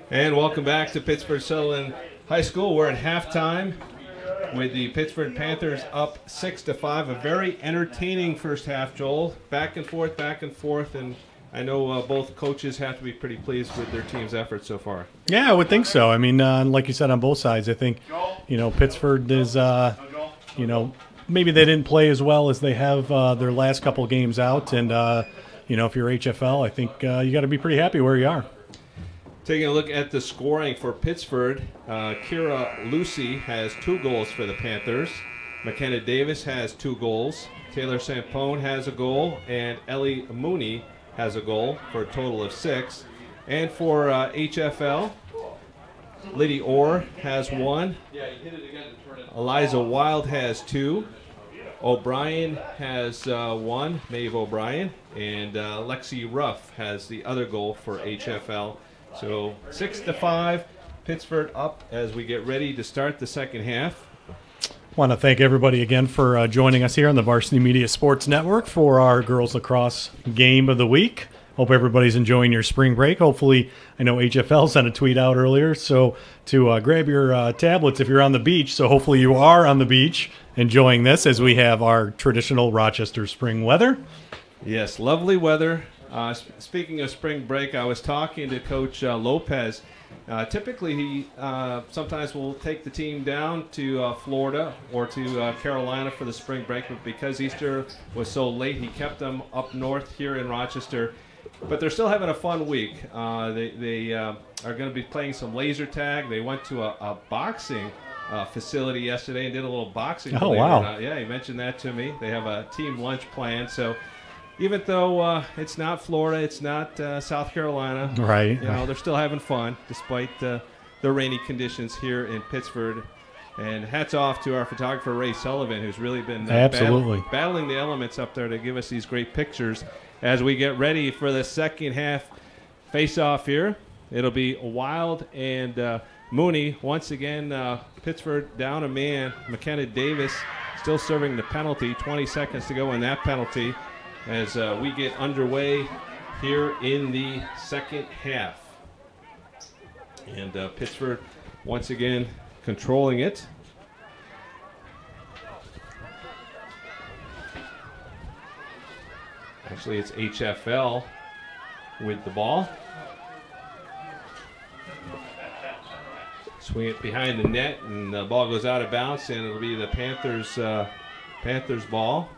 And welcome back to Pittsford Sutherland High School. We're at halftime. with the Pittsford Panthers up 6-5. A very entertaining first half, Joel. Back and forth, and I know both coaches have to be pretty pleased with their team's effort so far. Yeah, I would think so. I mean, like you said, on both sides, I think, Pittsford is, maybe they didn't play as well as they have their last couple of games out. And, if you're HFL, I think you got to be pretty happy where you are. Taking a look at the scoring for Pittsford, Kira Lucy has 2 goals for the Panthers. McKenna Davis has 2 goals. Taylor Sampone has a goal. And Ellie Mooney has a goal for a total of 6. And for HFL, Liddy Orr has 1. Eliza Wild has 2. O'Brien has 1, Maeve O'Brien. And Lexi Ruff has the other goal for HFL. So 6-5, Pittsford up as we get ready to start the second half. Want to thank everybody again for joining us here on the Varsity Media Sports Network for our girls lacrosse game of the week. Hope everybody's enjoying your spring break. Hopefully, I know HFL sent a tweet out earlier, so to grab your tablets if you're on the beach. So hopefully you are on the beach enjoying this as we have our traditional Rochester spring weather. Yes, lovely weather. Speaking of spring break, I was talking to Coach Lopez. Typically, he sometimes will take the team down to Florida or to Carolina for the spring break, but because Easter was so late, he kept them up north here in Rochester. But they're still having a fun week. They are going to be playing some laser tag. They went to a boxing facility yesterday and did a little boxing. Oh, wow. Yeah, he mentioned that to me. They have a team lunch planned, so even though it's not Florida, it's not South Carolina, right? They're still having fun despite the rainy conditions here in Pittsford. And hats off to our photographer Ray Sullivan, who's really been battling the elements up there to give us these great pictures as we get ready for the second half face-off here. It'll be Wild and Mooney once again. Pittsford down a man. McKenna Davis still serving the penalty. 20 seconds to go in that penalty as we get underway here in the second half. And Pittsford once again controlling it. Actually, it's HFL with the ball. Swing it behind the net, and the ball goes out of bounds, and it'll be the Panthers ball.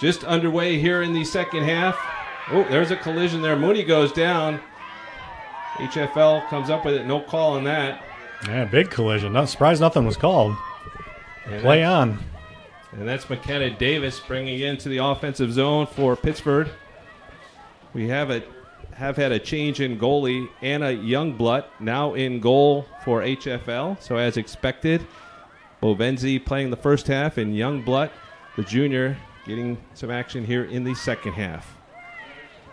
Just underway here in the second half. Oh, there's a collision there. Mooney goes down. HFL comes up with it. No call on that. Yeah, big collision. Not surprised nothing was called. Play on. And that's McKenna Davis bringing into the offensive zone for Pittsford. We have had a change in goalie. Anna Youngblood now in goal for HFL. So as expected, Bovenzi playing the first half, and Youngblood, the junior, getting some action here in the second half.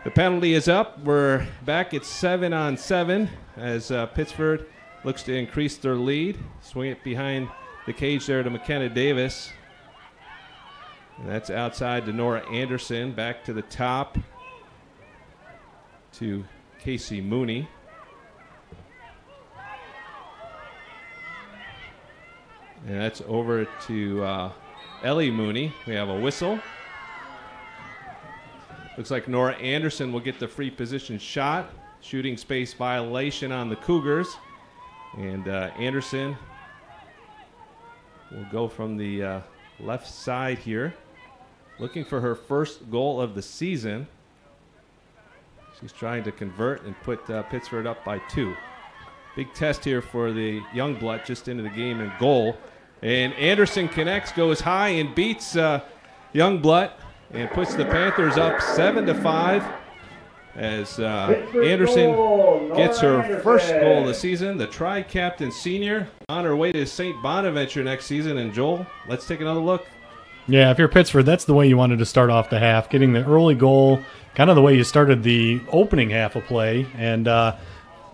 The penalty is up. We're back at 7-on-7 as Pittsford looks to increase their lead. Swing it behind the cage there to McKenna Davis. And that's outside to Nora Anderson. Back to the top to Casey Mooney. And that's over to Ellie Mooney. We have a whistle. Looks like Nora Anderson will get the free position shot. Shooting space violation on the Cougars. And Anderson will go from the left side here. Looking for her first goal of the season. She's trying to convert and put Pittsford up by 2. Big test here for the Youngblood just into the game and goal. And Anderson connects, goes high and beats Youngblood and puts the Panthers up 7-5 as Anderson gets her first goal of the season. The tri-captain senior on her way to St. Bonaventure next season. And Joel, let's take another look. Yeah, if you're Pittsford, that's the way you wanted to start off the half, getting the early goal, kind of the way you started the opening half of play, and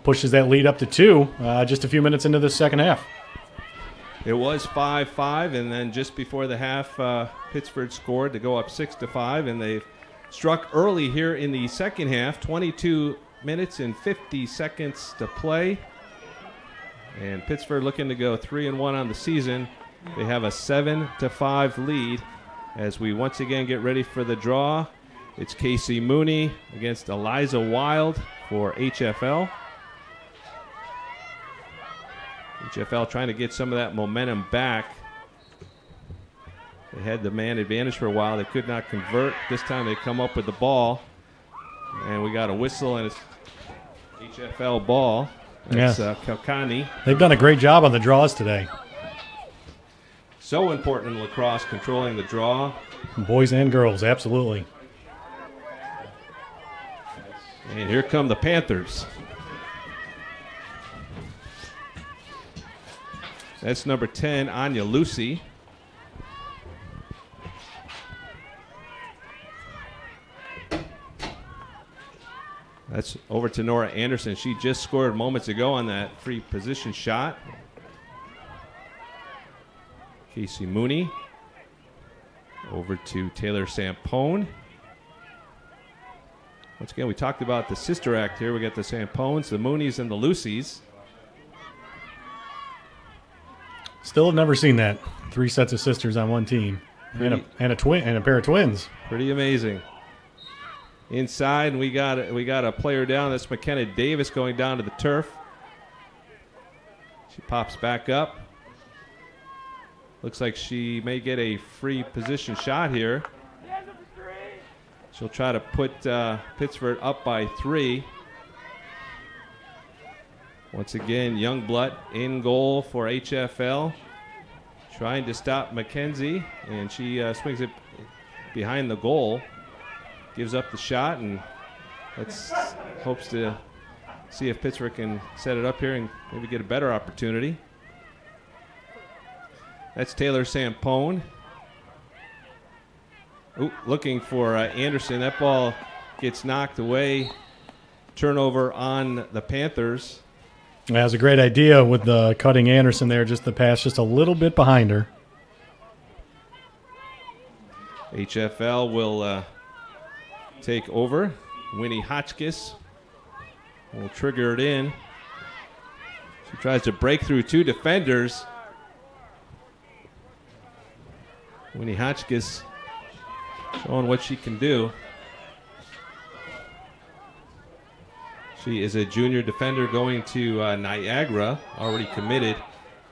pushes that lead up to 2 just a few minutes into the second half. It was 5-5, and then just before the half, Pittsford scored to go up 6-5, and they've struck early here in the second half. 22 minutes and 50 seconds to play. And Pittsford looking to go 3-1 on the season. They have a 7-5 lead as we once again get ready for the draw. It's Casey Mooney against Eliza Wild for HFL. HFL trying to get some of that momentum back. They had the man advantage for a while. They could not convert. This time they come up with the ball. And we got a whistle, and it's HFL ball. That's Kalkani. They've done a great job on the draws today. So important in lacrosse, controlling the draw. Boys and girls, absolutely. And here come the Panthers. That's number 10, Anya Lucy. That's over to Nora Anderson. She just scored moments ago on that free position shot. Casey Mooney. Over to Taylor Sampone. Once again, we talked about the sister act here. We got the Sampones, the Moonies, and the Lucys. Still have never seen that. 3 sets of sisters on one team. And a twin and a pair of twins. Pretty amazing. Inside, and we got a player down. That's McKenna Davis going down to the turf. She pops back up. Looks like she may get a free position shot here. She'll try to put Pittsford up by 3. Once again, Youngblood in goal for HFL. Trying to stop Mackenzie, and she swings it behind the goal. Gives up the shot, and hopes to see if Pittsburgh can set it up here and maybe get a better opportunity. That's Taylor Sampone. Ooh, looking for Anderson. That ball gets knocked away. Turnover on the Panthers. That was a great idea with the cutting Anderson there. Just the pass just a little bit behind her. HFL will take over. Winnie Hotchkiss will trigger it in. She tries to break through 2 defenders. Winnie Hotchkiss showing what she can do. She is a junior defender going to Niagara, already committed.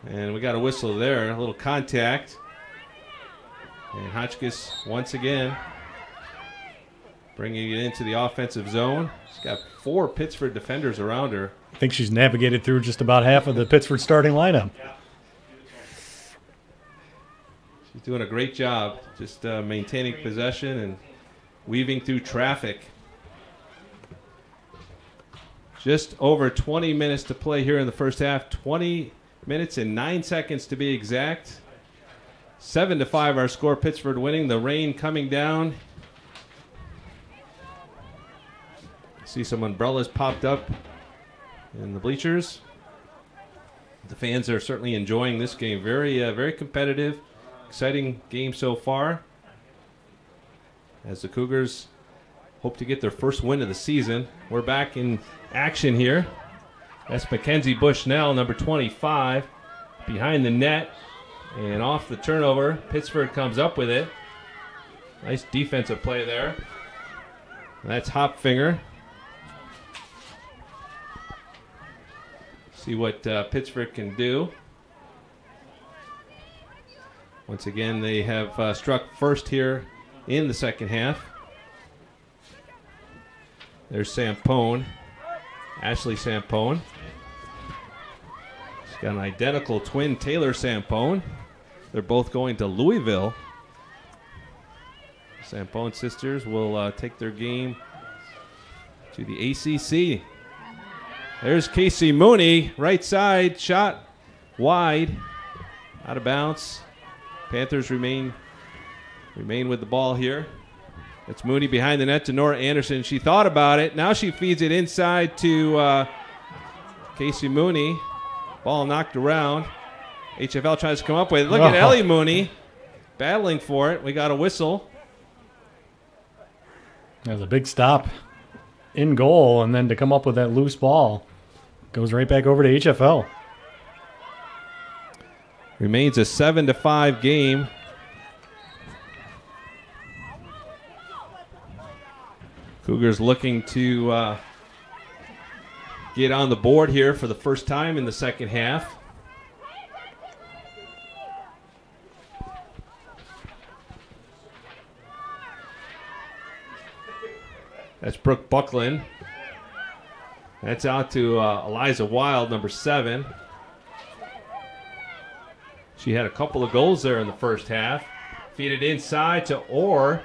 And we got a whistle there, a little contact. And Hotchkiss once again bringing it into the offensive zone. She's got 4 Pittsford defenders around her. I think she's navigated through just about half of the Pittsford starting lineup. She's doing a great job just maintaining possession and weaving through traffic. Just over 20 minutes to play here in the first half. 20 minutes and 9 seconds to be exact. 7-5 our score. Pittsford winning. The rain coming down. See some umbrellas popped up in the bleachers. The fans are certainly enjoying this game. Very competitive, exciting game so far. As the Cougars hope to get their first win of the season. We're back in action here. That's Mackenzie Bushnell, number 25, behind the net and off the turnover. Pittsford comes up with it. Nice defensive play there. That's Hopfinger. See what Pittsburgh can do. Once again, they have struck first here in the second half. There's Sampone, Ashley Sampone. She's got an identical twin, Taylor Sampone. They're both going to Louisville. Sampone sisters will take their game to the ACC. There's Casey Mooney, right side, shot wide, out of bounds. Panthers remain with the ball here. It's Mooney behind the net to Nora Anderson. She thought about it. Now she feeds it inside to Casey Mooney. Ball knocked around. HFL tries to come up with it. Look at Ellie Mooney battling for it. We got a whistle. That's a big stop in goal, and then to come up with that loose ball. Goes right back over to HFL. Remains a 7-5 game. Cougars looking to get on the board here for the first time in the second half. That's Brooke Buckland. That's out to Eliza Wild, number 7. She had a couple of goals there in the first half. Feed it inside to Orr.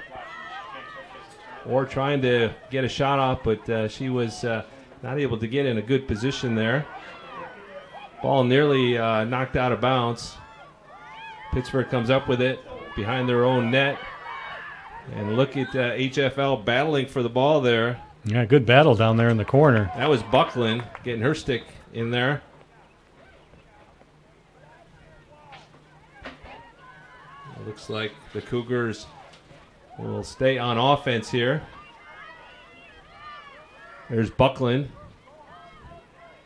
Orr trying to get a shot off, but she was not able to get in a good position there. Ball nearly knocked out of bounds. Pittsford comes up with it behind their own net. And look at HFL battling for the ball there. Yeah, good battle down there in the corner. That was Buckland getting her stick in there. It looks like the Cougars will stay on offense here. There's Buckland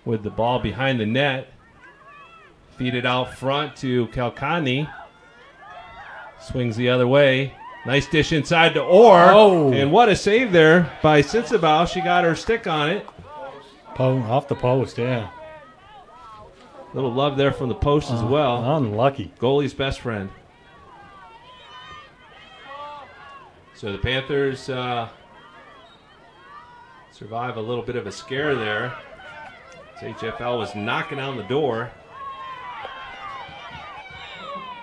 with the ball behind the net. Feed it out front to Kalkani. Swings the other way. Nice dish inside to Orr. Oh. And what a save there by Sinsabau. She got her stick on it. Off the post, yeah. Little love there from the post as well. Unlucky. Goalie's best friend. So the Panthers survive a little bit of a scare there. HFL was knocking on the door.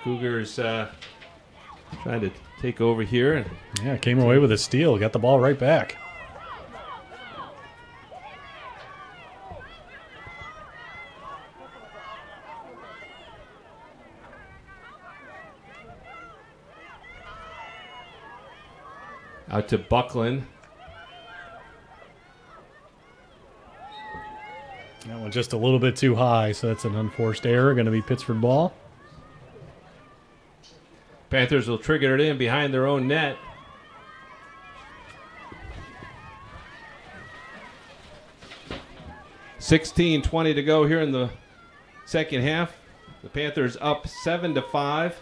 Cougars trying to take over here. Yeah, came away with a steal. Got the ball right back. Out to Buckland. That one just a little bit too high, so that's an unforced error. Going to be Pittsford ball. Panthers will trigger it in behind their own net. $16:20 to go here in the second half. The Panthers up 7-5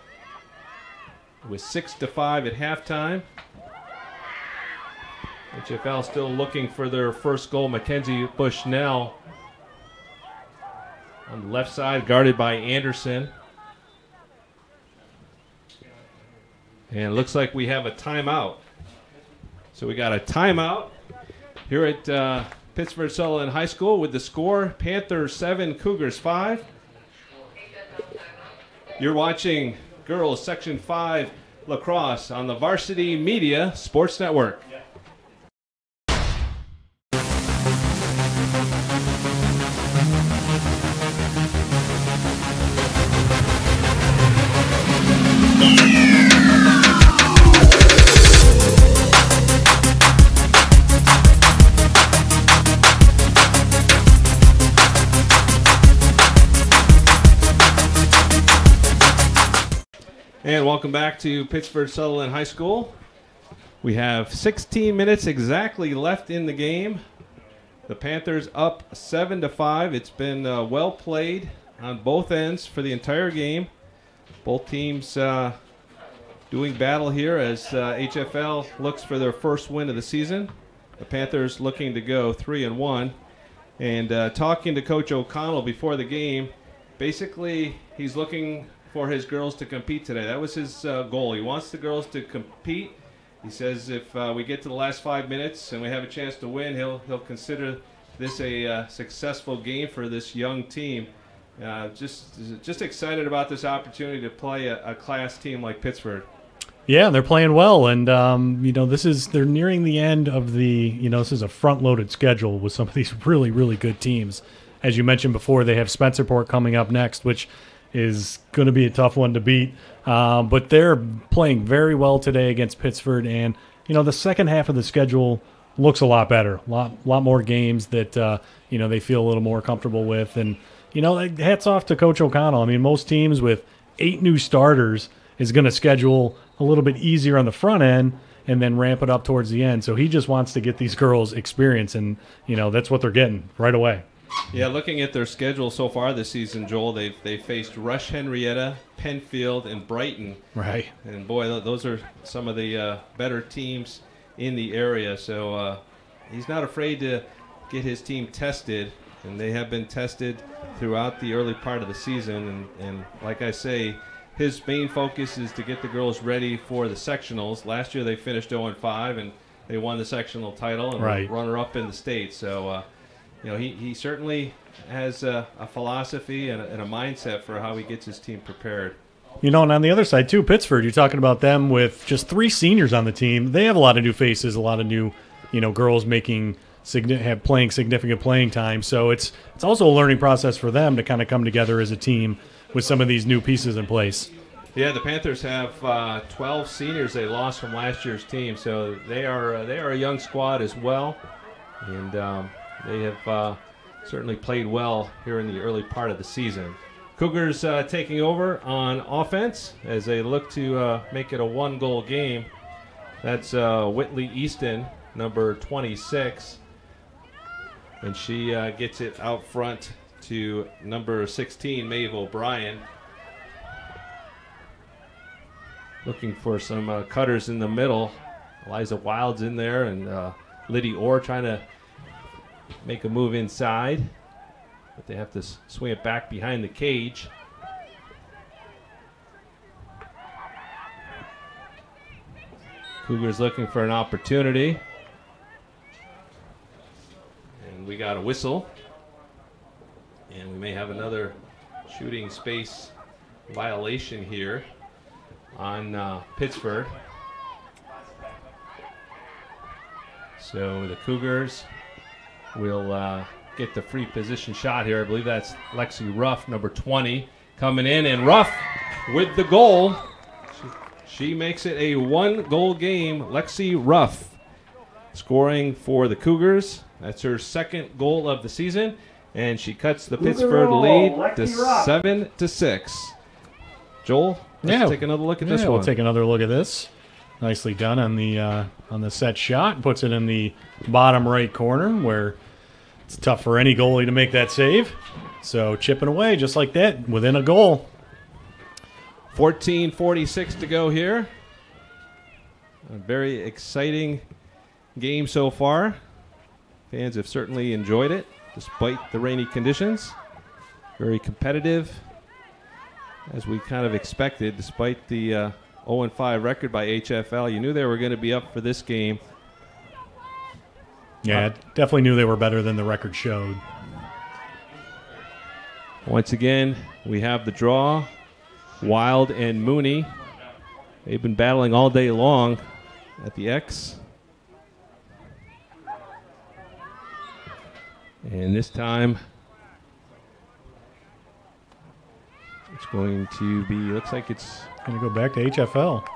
with 6-5 at halftime. HFL still looking for their first goal. Mackenzie Bushnell on the left side, guarded by Anderson. And it looks like we have a timeout. So we got a timeout here at Pittsford Sutherland High School with the score, Panthers 7, Cougars 5. You're watching Girls Section 5 Lacrosse on the Varsity Media Sports Network. And welcome back to Pittsford Sutherland High School. We have 16 minutes exactly left in the game. The Panthers up 7-5. It's been well played on both ends for the entire game. Both teams doing battle here as HFL looks for their first win of the season. The Panthers looking to go 3-1. And talking to Coach O'Connell before the game, basically he's looking for his girls to compete today. That was his goal. He wants the girls to compete. He says if we get to the last 5 minutes and we have a chance to win, he'll consider this a successful game for this young team. Just excited about this opportunity to play a class team like Pittsford. Yeah, they're playing well, and they're nearing the end of this is a front-loaded schedule with some of these really, really good teams. As you mentioned before, they have Spencerport coming up next, which is going to be a tough one to beat. But they're playing very well today against Pittsford. And, the second half of the schedule looks a lot better. A lot more games that, they feel a little more comfortable with. And, hats off to Coach O'Connell. I mean, most teams with 8 new starters is going to schedule a little bit easier on the front end. and then ramp it up towards the end. So he just wants to get these girls experience, and that's what they're getting right away. Yeah, looking at their schedule so far this season, Joel, they've faced Rush Henrietta, Penfield, and Brighton. Right. And boy, those are some of the better teams in the area. So he's not afraid to get his team tested, and they have been tested throughout the early part of the season. And like I say, his main focus is to get the girls ready for the sectionals. Last year they finished 0-5, and they won the sectional title and were runner-up in the state. So, he certainly has a philosophy and a mindset for how he gets his team prepared. And on the other side, too, Pittsford, you're talking about them with just 3 seniors on the team. They have a lot of new faces, a lot of new, girls playing significant playing time. So it's also a learning process for them to kind of come together as a team with some of these new pieces in place. Yeah, the Panthers have 12 seniors they lost from last year's team, so they are a young squad as well, and they have certainly played well here in the early part of the season. Cougars taking over on offense as they look to make it a 1-goal game. That's Whitley Easton, number 26, and she gets it out front to number 16, Maeve O'Brien. Looking for some cutters in the middle. Eliza Wild's in there, and Liddy Orr trying to make a move inside, but they have to swing it back behind the cage. Cougars looking for an opportunity, and we got a whistle, and we may have another shooting space violation here on Pittsford. So the Cougars will get the free position shot here. I believe that's Lexi Ruff, number 20, coming in, and Ruff with the goal. She makes it a 1-goal game. Lexi Ruff scoring for the Cougars. That's her 2nd goal of the season, and she cuts the Pittsford lead to 7-6. Joel, let's take another look at this one. We'll take another look at this. Nicely done on the set shot. Puts it in the bottom right corner where it's tough for any goalie to make that save. So chipping away just like that within a goal. 14:46 to go here. A very exciting game so far. Fans have certainly enjoyed it despite the rainy conditions. Very competitive, as we kind of expected, despite the 0-5 record by HFL. You knew they were going to be up for this game. Yeah, definitely knew they were better than the record showed. Once again, we have the draw. Wild and Mooney. They've been battling all day long at the X. And this time, it's going to be, looks like it's going to go back to HFL.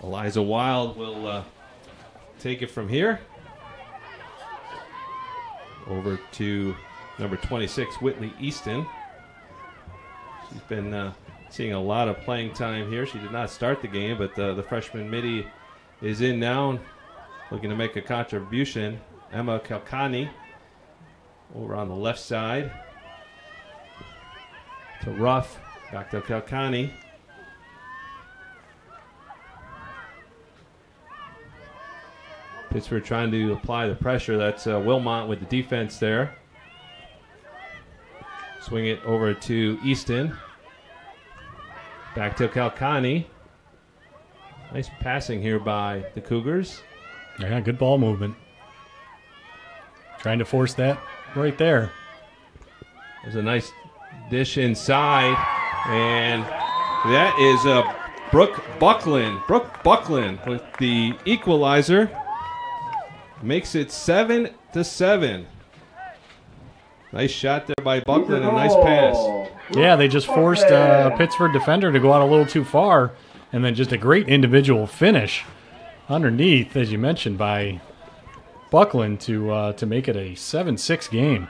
Eliza Wild will take it from here. Over to number 26, Whitley Easton. She's been seeing a lot of playing time here. She did not start the game, but the freshman midi is in now, looking to make a contribution. Emma Kalkani over on the left side to Ruff. Back to Kalkani. Pittsburgh trying to apply the pressure. That's Wilmot with the defense there. Swing it over to Easton. Back to Kalkani. Nice passing here by the Cougars. Yeah, good ball movement. Trying to force that right there. There's a nice dish inside, and that is Brooke Buckland. Brooke Buckland with the equalizer. Makes it 7-7. Nice shot there by Buckland, and a nice pass. Yeah, they just forced a Pittsford defender to go out a little too far, and then just a great individual finish underneath, as you mentioned, by Buckland to make it a 7-6 game.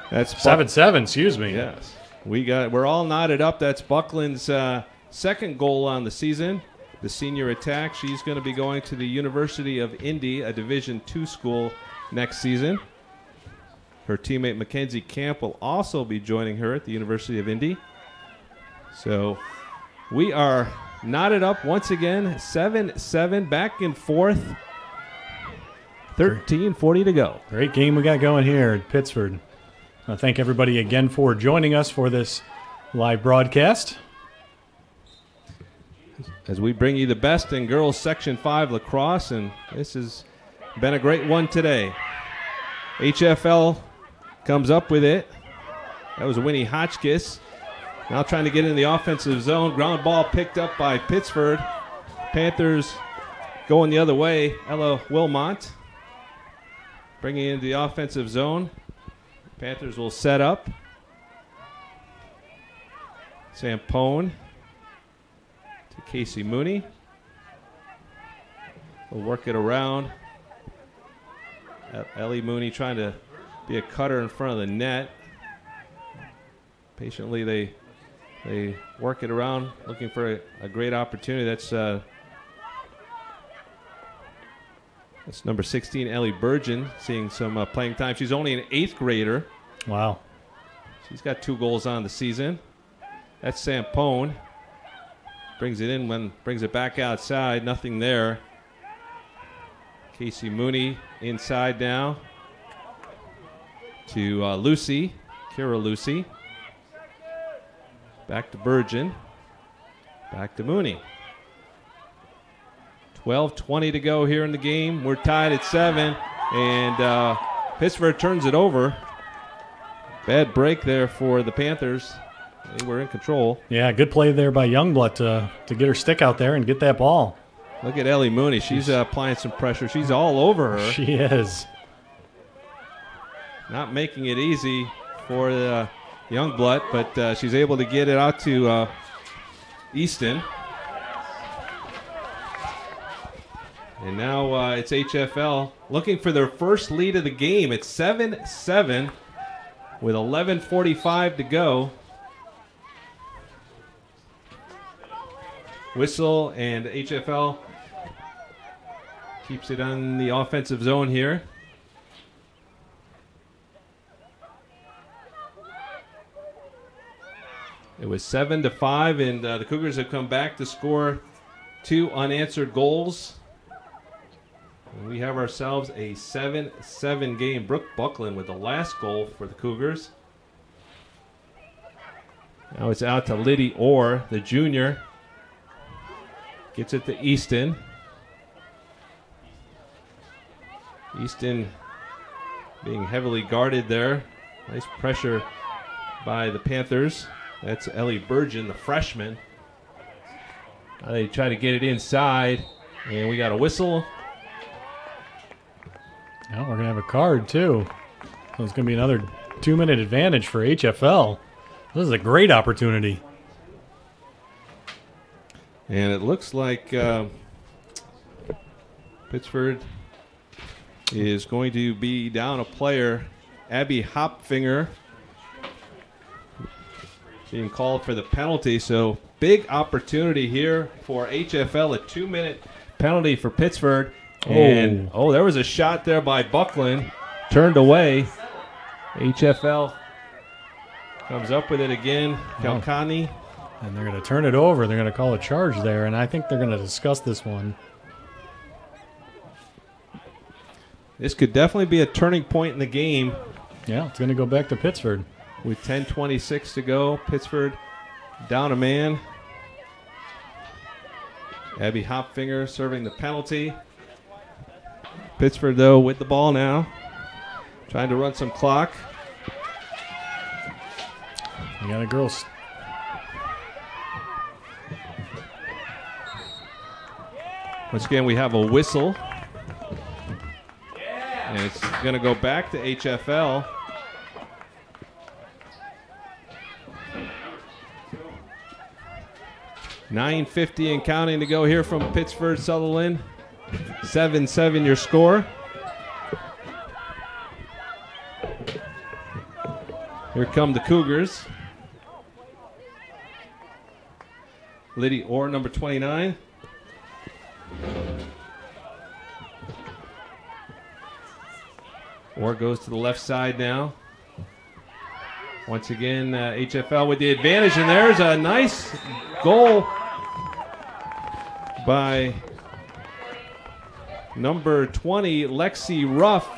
That's 7-7, excuse me. Yes, we're all knotted up. That's Buckland's second goal on the season. the senior attack. She's going to be going to the University of Indy, a Division II school, next season. Her teammate Mackenzie Camp will also be joining her at the University of Indy. So we are knotted up once again, 7-7, back and forth. 13:40 to go. Great game we got going here at Pittsford. I thank everybody again for joining us for this live broadcast. As we bring you the best in girls Section 5 lacrosse, and this has been a great one today. HFL comes up with it. That was Winnie Hotchkiss. Now trying to get in the offensive zone. Ground ball picked up by Pittsford. Panthers going the other way. Ella Wilmont bringing in the offensive zone. Panthers will set up. Sampone to Casey Mooney. We'll work it around. Ellie Mooney trying to be a cutter in front of the net. Patiently they work it around, looking for a great opportunity. That's number 16, Ellie Burgeon, seeing some playing time. She's only an 8th grader. Wow. She's got 2 goals on the season. That's Sampone. Brings it in, brings it back outside. Nothing there. Casey Mooney inside now to Lucy, Kira Lucy. Back to Burgeon. Back to Mooney. 12:20 to go here in the game. We're tied at 7, and Pittsford turns it over. Bad break there for the Panthers. They were in control. Yeah, good play there by Youngblood to get her stick out there and get that ball. Look at Ellie Mooney. She's applying some pressure. She's all over her. She is. Not making it easy for Youngblood, but she's able to get it out to Easton. And now it's HFL looking for their first lead of the game. It's 7-7 with 11:45 to go. Whistle, and HFL keeps it on the offensive zone here. It was 7-5, and the Cougars have come back to score 2 unanswered goals. And we have ourselves a 7-7 game. Brooke Buckland with the last goal for the Cougars. Now it's out to Liddy Orr, the junior. Gets it to Easton. Easton being heavily guarded there. Nice pressure by the Panthers. That's Ellie Burgeon, the freshman. Now they try to get it inside, and we got a whistle. Now we're going to have a card, too. So it's going to be another 2-minute advantage for HFL. This is a great opportunity. And it looks like Pittsford is going to be down a player, Abby Hopfinger, being called for the penalty. So big opportunity here for HFL, a 2-minute penalty for Pittsford. And, there was a shot there by Buckland, turned away. HFL comes up with it again. Kalkani. And they're going to turn it over. They're going to call a charge there, and I think they're going to discuss this one. This could definitely be a turning point in the game. Yeah, it's going to go back to Pittsford. With 10:26 to go, Pittsford down a man. Abby Hopfinger serving the penalty. Pittsford, though, with the ball now. Trying to run some clock. You got a girls. Once again, we have a whistle. And it's going to go back to HFL. $9:50 and counting to go here from Pittsford Sutherland. 7-7 your score. Here come the Cougars. Liddy Orr, number 29. Or goes to the left side now. Once again, HFL with the advantage, and there's a nice goal by number 20, Lexi Ruff.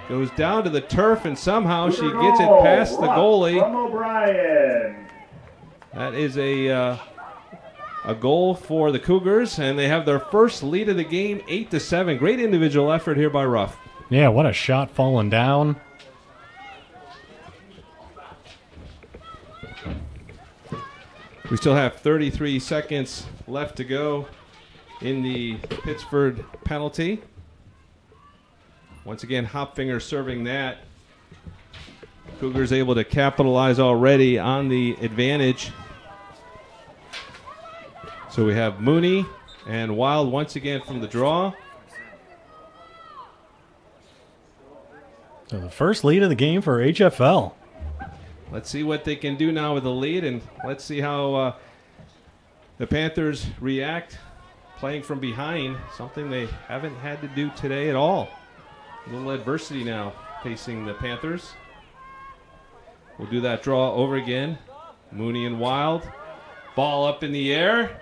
Goes down to the turf, and somehow she gets it past the goalie. From O'Brien. That is a goal for the Cougars, and they have their first lead of the game, 8-7. Great individual effort here by Ruff. Yeah, what a shot falling down. We still have 33 seconds left to go in the Pittsford penalty. Once again, Hopfinger serving that. Cougars able to capitalize already on the advantage. So we have Mooney and Wild once again from the draw. So the first lead of the game for HFL. Let's see what they can do now with the lead, and let's see how the Panthers react playing from behind, something they haven't had to do today at all. A little adversity now facing the Panthers. We'll do that draw over again. Mooney and Wild. Ball up in the air.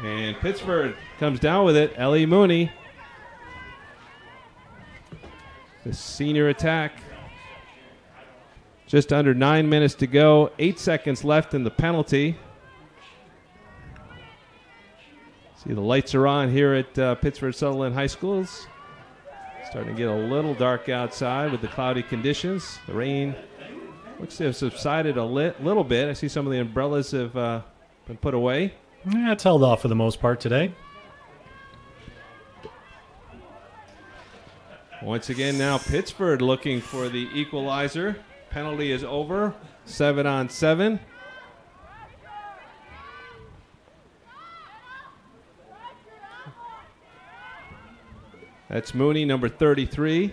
And Pittsford comes down with it. Ellie Mooney. The senior attack. Just under 9 minutes to go. 8 seconds left in the penalty. See, the lights are on here at Pittsford Sutherland High Schools. Starting to get a little dark outside with the cloudy conditions. The rain looks to have subsided a little bit. I see some of the umbrellas have been put away. Yeah, it's held off for the most part today. Once again, now Pittsford looking for the equalizer. Penalty is over. 7-on-7. That's Mooney, number 33.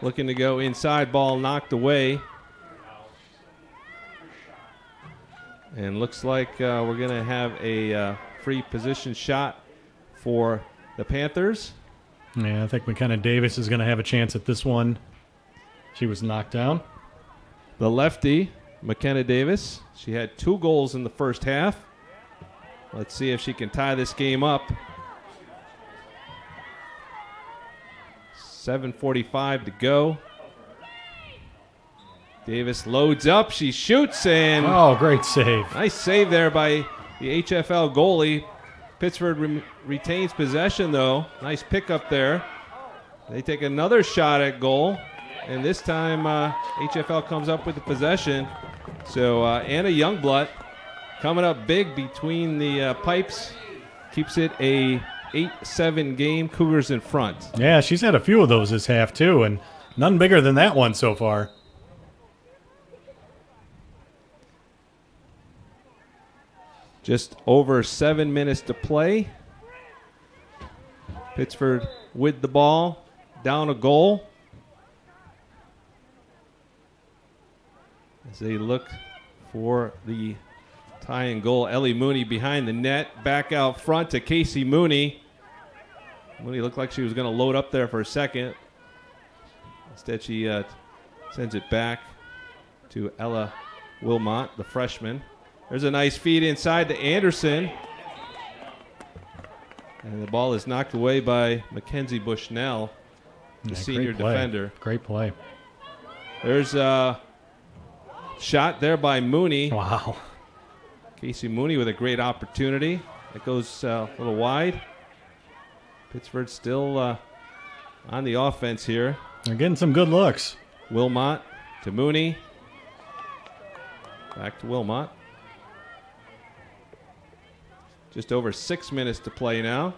Looking to go inside, ball knocked away. And looks like we're going to have a free position shot for the Panthers. Yeah, I think McKenna Davis is going to have a chance at this one. She was knocked down. The lefty, McKenna Davis. She had 2 goals in the first half. Let's see if she can tie this game up. 7:45 to go. Davis loads up. She shoots, and oh, great save. Nice save there by the HFL goalie. Pittsford retains possession, though. Nice pickup there. They take another shot at goal, and this time HFL comes up with the possession. So Anna Youngblood coming up big between the pipes. Keeps it a 8-7 game. Cougars in front. Yeah, she's had a few of those this half, too, and none bigger than that one so far. Just over 7 minutes to play. Pittsford with the ball, down a goal. As they look for the tying goal. Ellie Mooney behind the net, back out front to Casey Mooney. Mooney looked like she was going to load up there for a second. Instead, she sends it back to Ella Wilmot, the freshman. There's a nice feed inside to Anderson. And the ball is knocked away by Mackenzie Bushnell, the senior defender. Great play. There's a shot there by Mooney. Wow. Casey Mooney with a great opportunity. It goes a little wide. Pittsford still on the offense here. They're getting some good looks. Wilmot to Mooney. Back to Wilmot. Just over 6 minutes to play now.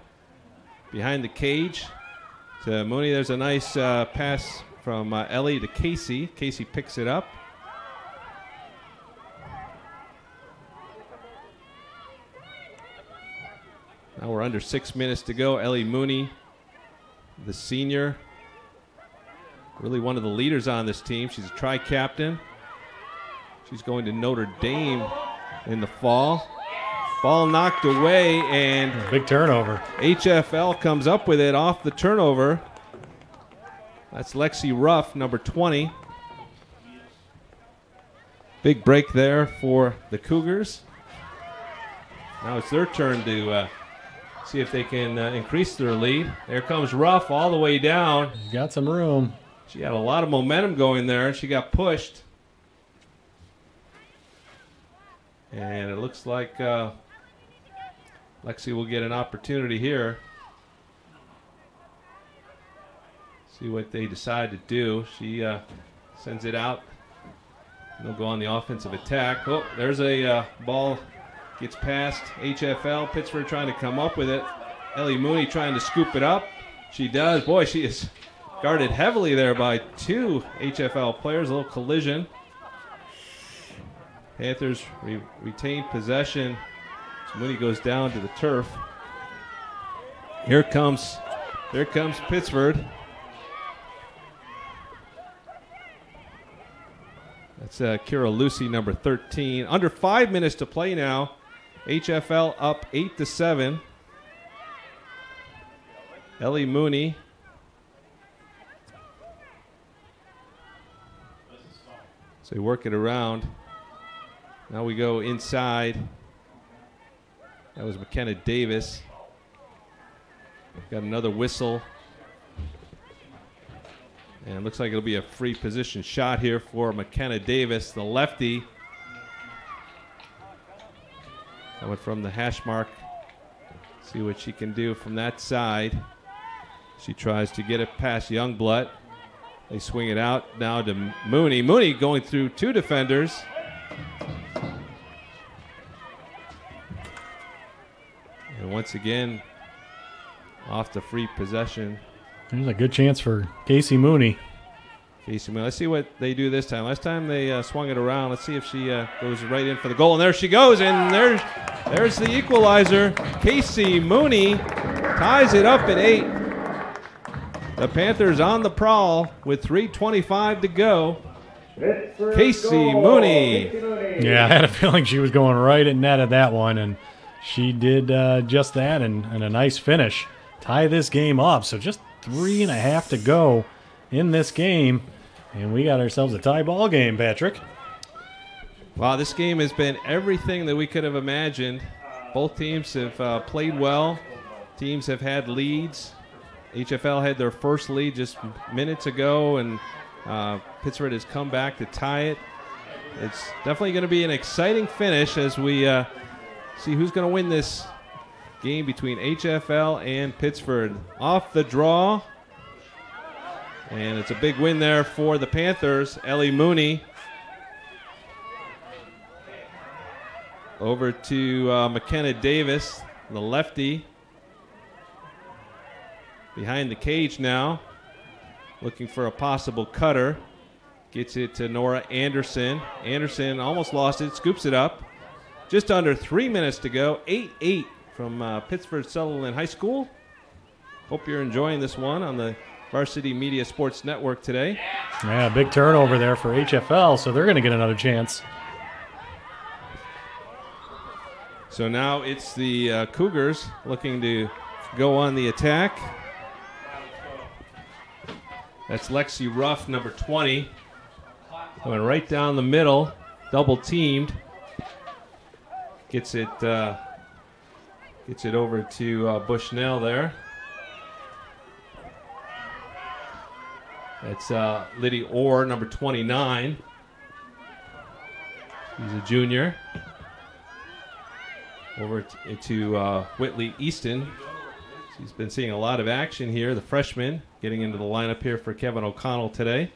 Behind the cage to Mooney. There's a nice pass from Ellie to Casey. Casey picks it up. Now we're under 6 minutes to go. Ellie Mooney, the senior, really one of the leaders on this team. She's a tri-captain. She's going to Notre Dame in the fall. Ball knocked away, and big turnover. HFL comes up with it off the turnover. That's Lexi Ruff, number 20. Big break there for the Cougars. Now it's their turn to see if they can increase their lead. There comes Ruff all the way down. Got some room. She had a lot of momentum going there, and she got pushed. And it looks like Lexi will get an opportunity here. See what they decide to do. She sends it out. They'll go on the offensive attack. Oh, there's a ball. Gets past HFL. Pittsford trying to come up with it. Ellie Mooney trying to scoop it up. She does. Boy, she is guarded heavily there by two HFL players. A little collision. Panthers retain possession. So Mooney goes down to the turf. Here comes Pittsford. That's Kira Lucy, number 13. Under 5 minutes to play now. HFL up 8-7. Ellie Mooney. So they work it around. Now we go inside. That was McKenna Davis. Got another whistle. And it looks like it'll be a free position shot here for McKenna Davis, the lefty. Coming from the hash mark. See what she can do from that side. She tries to get it past Youngblood. They swing it out now to Mooney. Mooney going through two defenders. And once again, off the free possession. There's a good chance for Casey Mooney. Casey Mooney. Let's see what they do this time. Last time they swung it around. Let's see if she goes right in for the goal. And there she goes. And there's the equalizer. Casey Mooney ties it up at 8. The Panthers on the prowl with 3:25 to go. Casey Mooney. Yeah, I had a feeling she was going right at net at that one, and she did just that, and a nice finish. Tie this game up. So just 3.5 to go in this game, and we got ourselves a tie ball game, Patrick. Wow, this game has been everything that we could have imagined. Both teams have played well. Teams have had leads. HFL had their first lead just minutes ago, and Pittsford has come back to tie it. It's definitely going to be an exciting finish as we see who's going to win this game between HFL and Pittsford. Off the draw, and it's a big win there for the Panthers. Ellie Mooney over to McKenna Davis, the lefty. Behind the cage now, looking for a possible cutter. Gets it to Nora Anderson. Anderson almost lost it, scoops it up. Just under 3 minutes to go. 8-8 from Pittsford Sutherland High School. Hope you're enjoying this one on the Varsity Media Sports Network today. Yeah, big turnover there for HFL, so they're going to get another chance. So now it's the Cougars looking to go on the attack. That's Lexi Ruff, number 20. Going right down the middle, double teamed. Gets it over to Bushnell there. That's Liddy Orr, number 29. He's a junior. Over to Whitley Easton. She's been seeing a lot of action here, the freshman, getting into the lineup here for Kevin O'Connell today.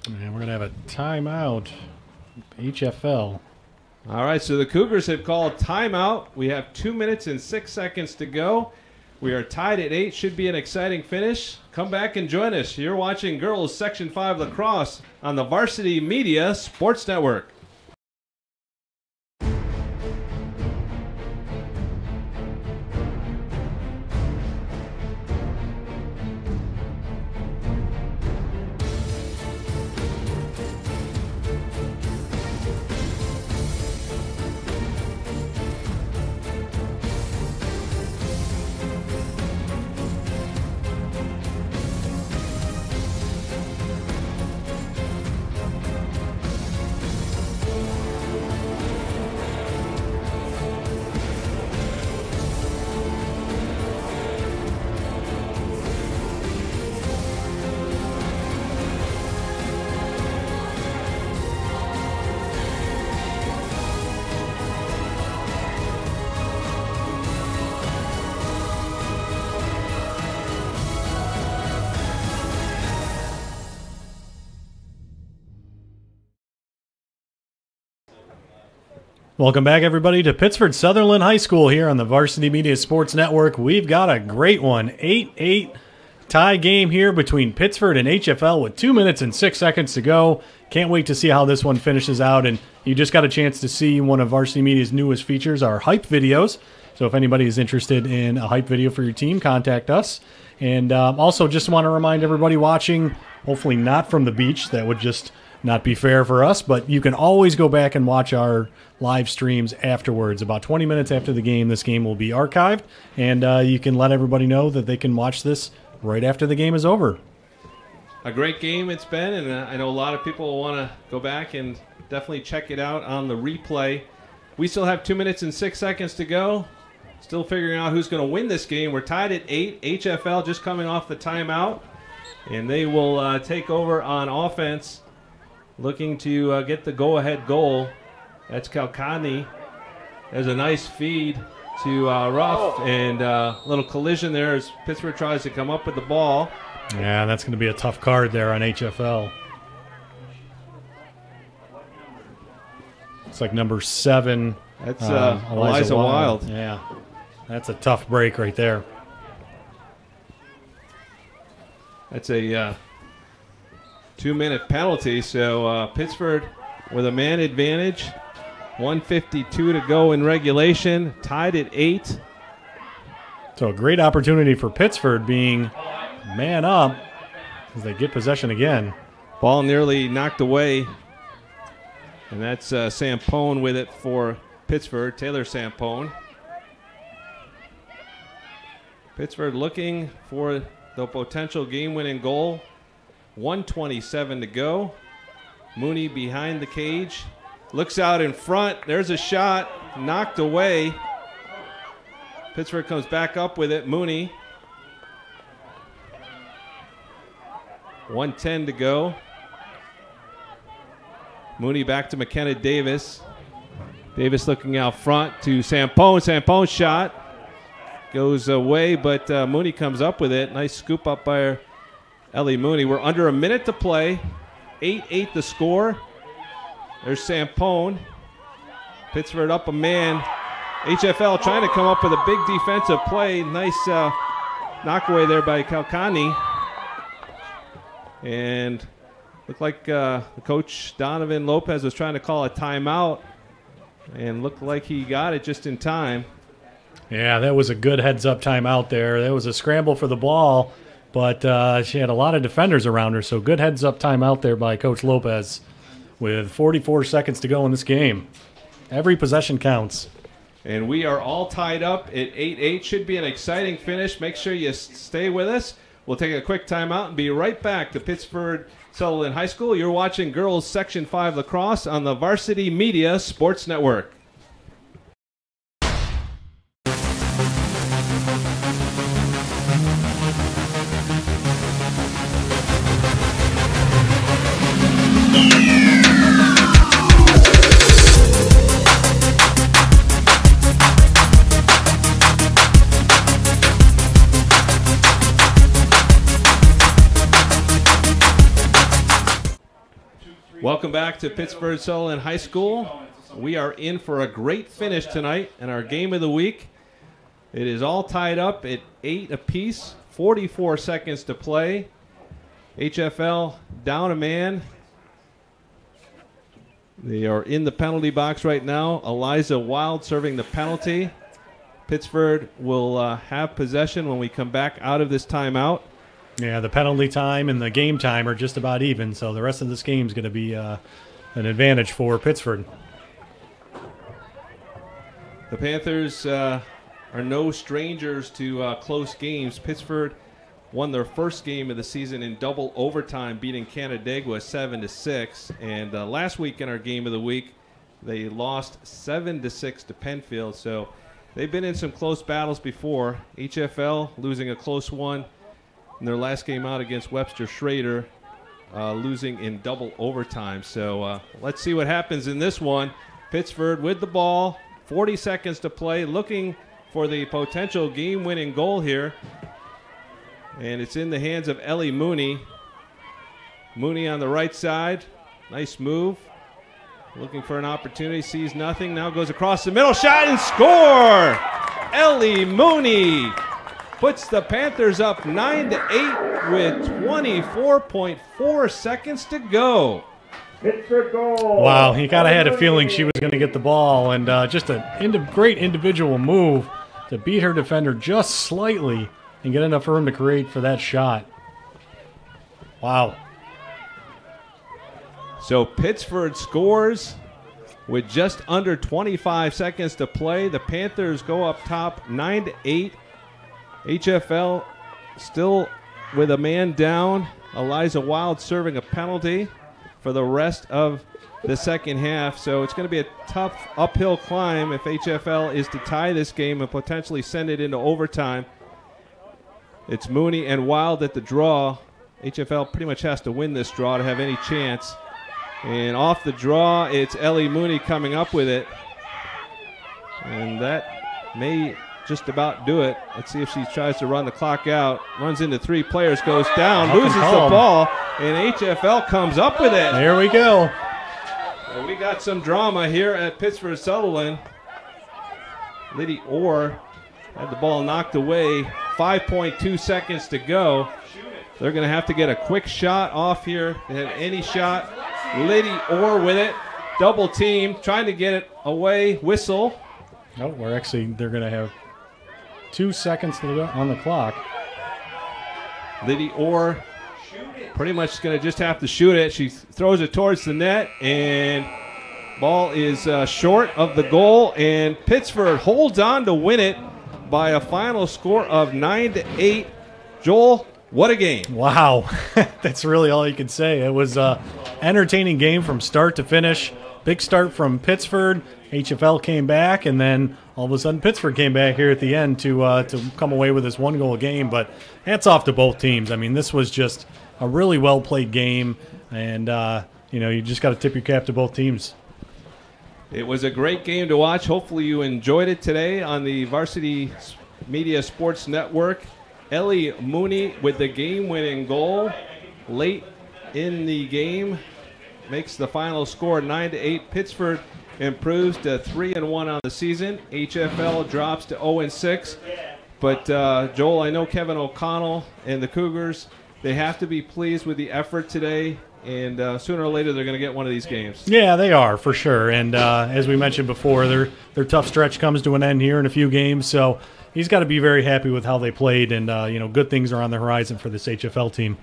And we're going to have a timeout, HFL. All right, so the Cougars have called timeout. We have 2 minutes and 6 seconds to go. We are tied at 8. Should be an exciting finish. Come back and join us. You're watching Girls Section 5 Lacrosse on the Varsity Media Sports Network. Welcome back, everybody, to Pittsford Sutherland High School here on the Varsity Media Sports Network. We've got a great one, 8-8 tie game here between Pittsford and HFL with 2 minutes and 6 seconds to go. Can't wait to see how this one finishes out, and you just got a chance to see one of Varsity Media's newest features, our hype videos. So if anybody is interested in a hype video for your team, contact us. And also just want to remind everybody watching, hopefully not from the beach, that would just not be fair for us, but you can always go back and watch our live streams afterwards. About 20 minutes after the game, this game will be archived, and you can let everybody know that they can watch this right after the game is over. A great game it's been, and I know a lot of people will want to go back and definitely check it out on the replay. We still have 2 minutes and 6 seconds to go. Still figuring out who's going to win this game. We're tied at 8. HFL just coming off the timeout, and they will take over on offense, looking to get the go-ahead goal. That's Kalkani. There's a nice feed to Ruff, and a little collision there as Pittsburgh tries to come up with the ball. Yeah, that's going to be a tough card there on HFL. It's like number 7. That's Eliza Wild. Yeah, that's a tough break right there. That's a 2-minute penalty, so Pittsford with a man advantage. 1:52 to go in regulation, tied at 8. So a great opportunity for Pittsford, being man up as they get possession again. Ball nearly knocked away, and that's Sampone with it for Pittsford, Taylor Sampone. Pittsford looking for the potential game-winning goal. 1:27 to go. Mooney behind the cage. Looks out in front. There's a shot. Knocked away. Pittsburgh comes back up with it. Mooney. 1:10 to go. Mooney back to McKenna Davis. Davis looking out front to Sampone. Sampone's shot goes away, but Mooney comes up with it. Nice scoop up by Ellie Mooney. We're under a minute to play. 8-8 the score. There's Sampone. Pittsford up a man. HFL trying to come up with a big defensive play. Nice knockaway there by Kalkani. And looked like the coach Donovan Lopez was trying to call a timeout, and looked like he got it just in time. Yeah, that was a good heads-up timeout there. That was a scramble for the ball, but she had a lot of defenders around her, so good heads-up timeout there by Coach Lopez with 44 seconds to go in this game. Every possession counts. And we are all tied up at 8-8. Should be an exciting finish. Make sure you stay with us. We'll take a quick timeout and be right back to Pittsford Sutherland High School. You're watching Girls Section 5 Lacrosse on the Varsity Media Sports Network. Welcome back to Pittsford Sutherland High School. We are in for a great finish tonight in our game of the week. It is all tied up at 8 apiece, 44 seconds to play. HFL down a man. They are in the penalty box right now. Eliza Wild serving the penalty. Pittsford will have possession when we come back out of this timeout. Yeah, the penalty time and the game time are just about even, so the rest of this game is going to be an advantage for Pittsford. The Panthers are no strangers to close games. Pittsford won their first game of the season in double overtime, beating Canandaigua 7-6. And last week in our game of the week, they lost 7-6 to Penfield. So they've been in some close battles before. HFL losing a close one in their last game out against Webster Schrader, losing in double overtime. So let's see what happens in this one. Pittsford with the ball, 40 seconds to play, looking for the potential game-winning goal here. And it's in the hands of Ellie Mooney. Mooney on the right side. Nice move. looking for an opportunity, sees nothing, now goes across the middle, shot and score! Ellie Mooney puts the Panthers up 9-8 with 24.4 seconds to go. Pittsford goal. Wow, he kind of had a feeling she was going to get the ball, and just a great individual move to beat her defender just slightly and get enough room to create for that shot. Wow. So Pittsford scores with just under 25 seconds to play. The Panthers go up top 9-8. HFL still with a man down. Eliza Wild serving a penalty for the rest of the second half. So it's going to be a tough uphill climb if HFL is to tie this game and potentially send it into overtime. It's Mooney and Wild at the draw. HFL pretty much has to win this draw to have any chance. And off the draw, it's Ellie Mooney coming up with it. And that may just about do it. Let's see if she tries to run the clock out. Runs into three players, goes down, loses the ball, and HFL comes up with it. There we go. And we got some drama here at Pittsford Sutherland. Liddy Orr had the ball knocked away. 5.2 seconds to go. They're going to have to get a quick shot off here. They have any shot. Liddy Orr with it. Double team, trying to get it away. Whistle. No, they're going to have 2 seconds to go on the clock. Liddy Orr pretty much going to just have to shoot it. She throws it towards the net, and ball is short of the goal, and Pittsford holds on to win it by a final score of 9-8. Joel, what a game. Wow. That's really all you can say. It was an entertaining game from start to finish. Big start from Pittsford. HFL came back, and then all of a sudden Pittsford came back here at the end to come away with this one-goal game. But hats off to both teams. I mean, this was just a really well-played game, and you just got to tip your cap to both teams. It was a great game to watch. Hopefully you enjoyed it today on the Varsity Media Sports Network. Ellie Mooney with the game-winning goal late in the game makes the final score 9-8. Pittsford improves to 3-1 on the season. HFL drops to 0-6. But Joel, I know Kevin O'Connell and the Cougars, they have to be pleased with the effort today. And sooner or later, they're going to get one of these games. Yeah, they are, for sure. And as we mentioned before, their tough stretch comes to an end here in a few games. So he's got to be very happy with how they played. And, good things are on the horizon for this HFL team.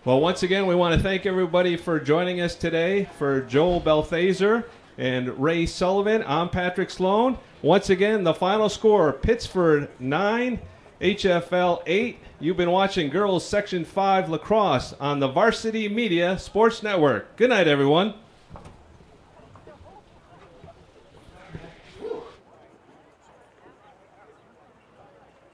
Well, once again, we want to thank everybody for joining us today. For Joel Belthazer and Ray Sullivan, I'm Patrick Sloan. Once again, the final score, Pittsford 9, HFL 8. You've been watching Girls Section 5 Lacrosse on the Varsity Media Sports Network. Good night, everyone.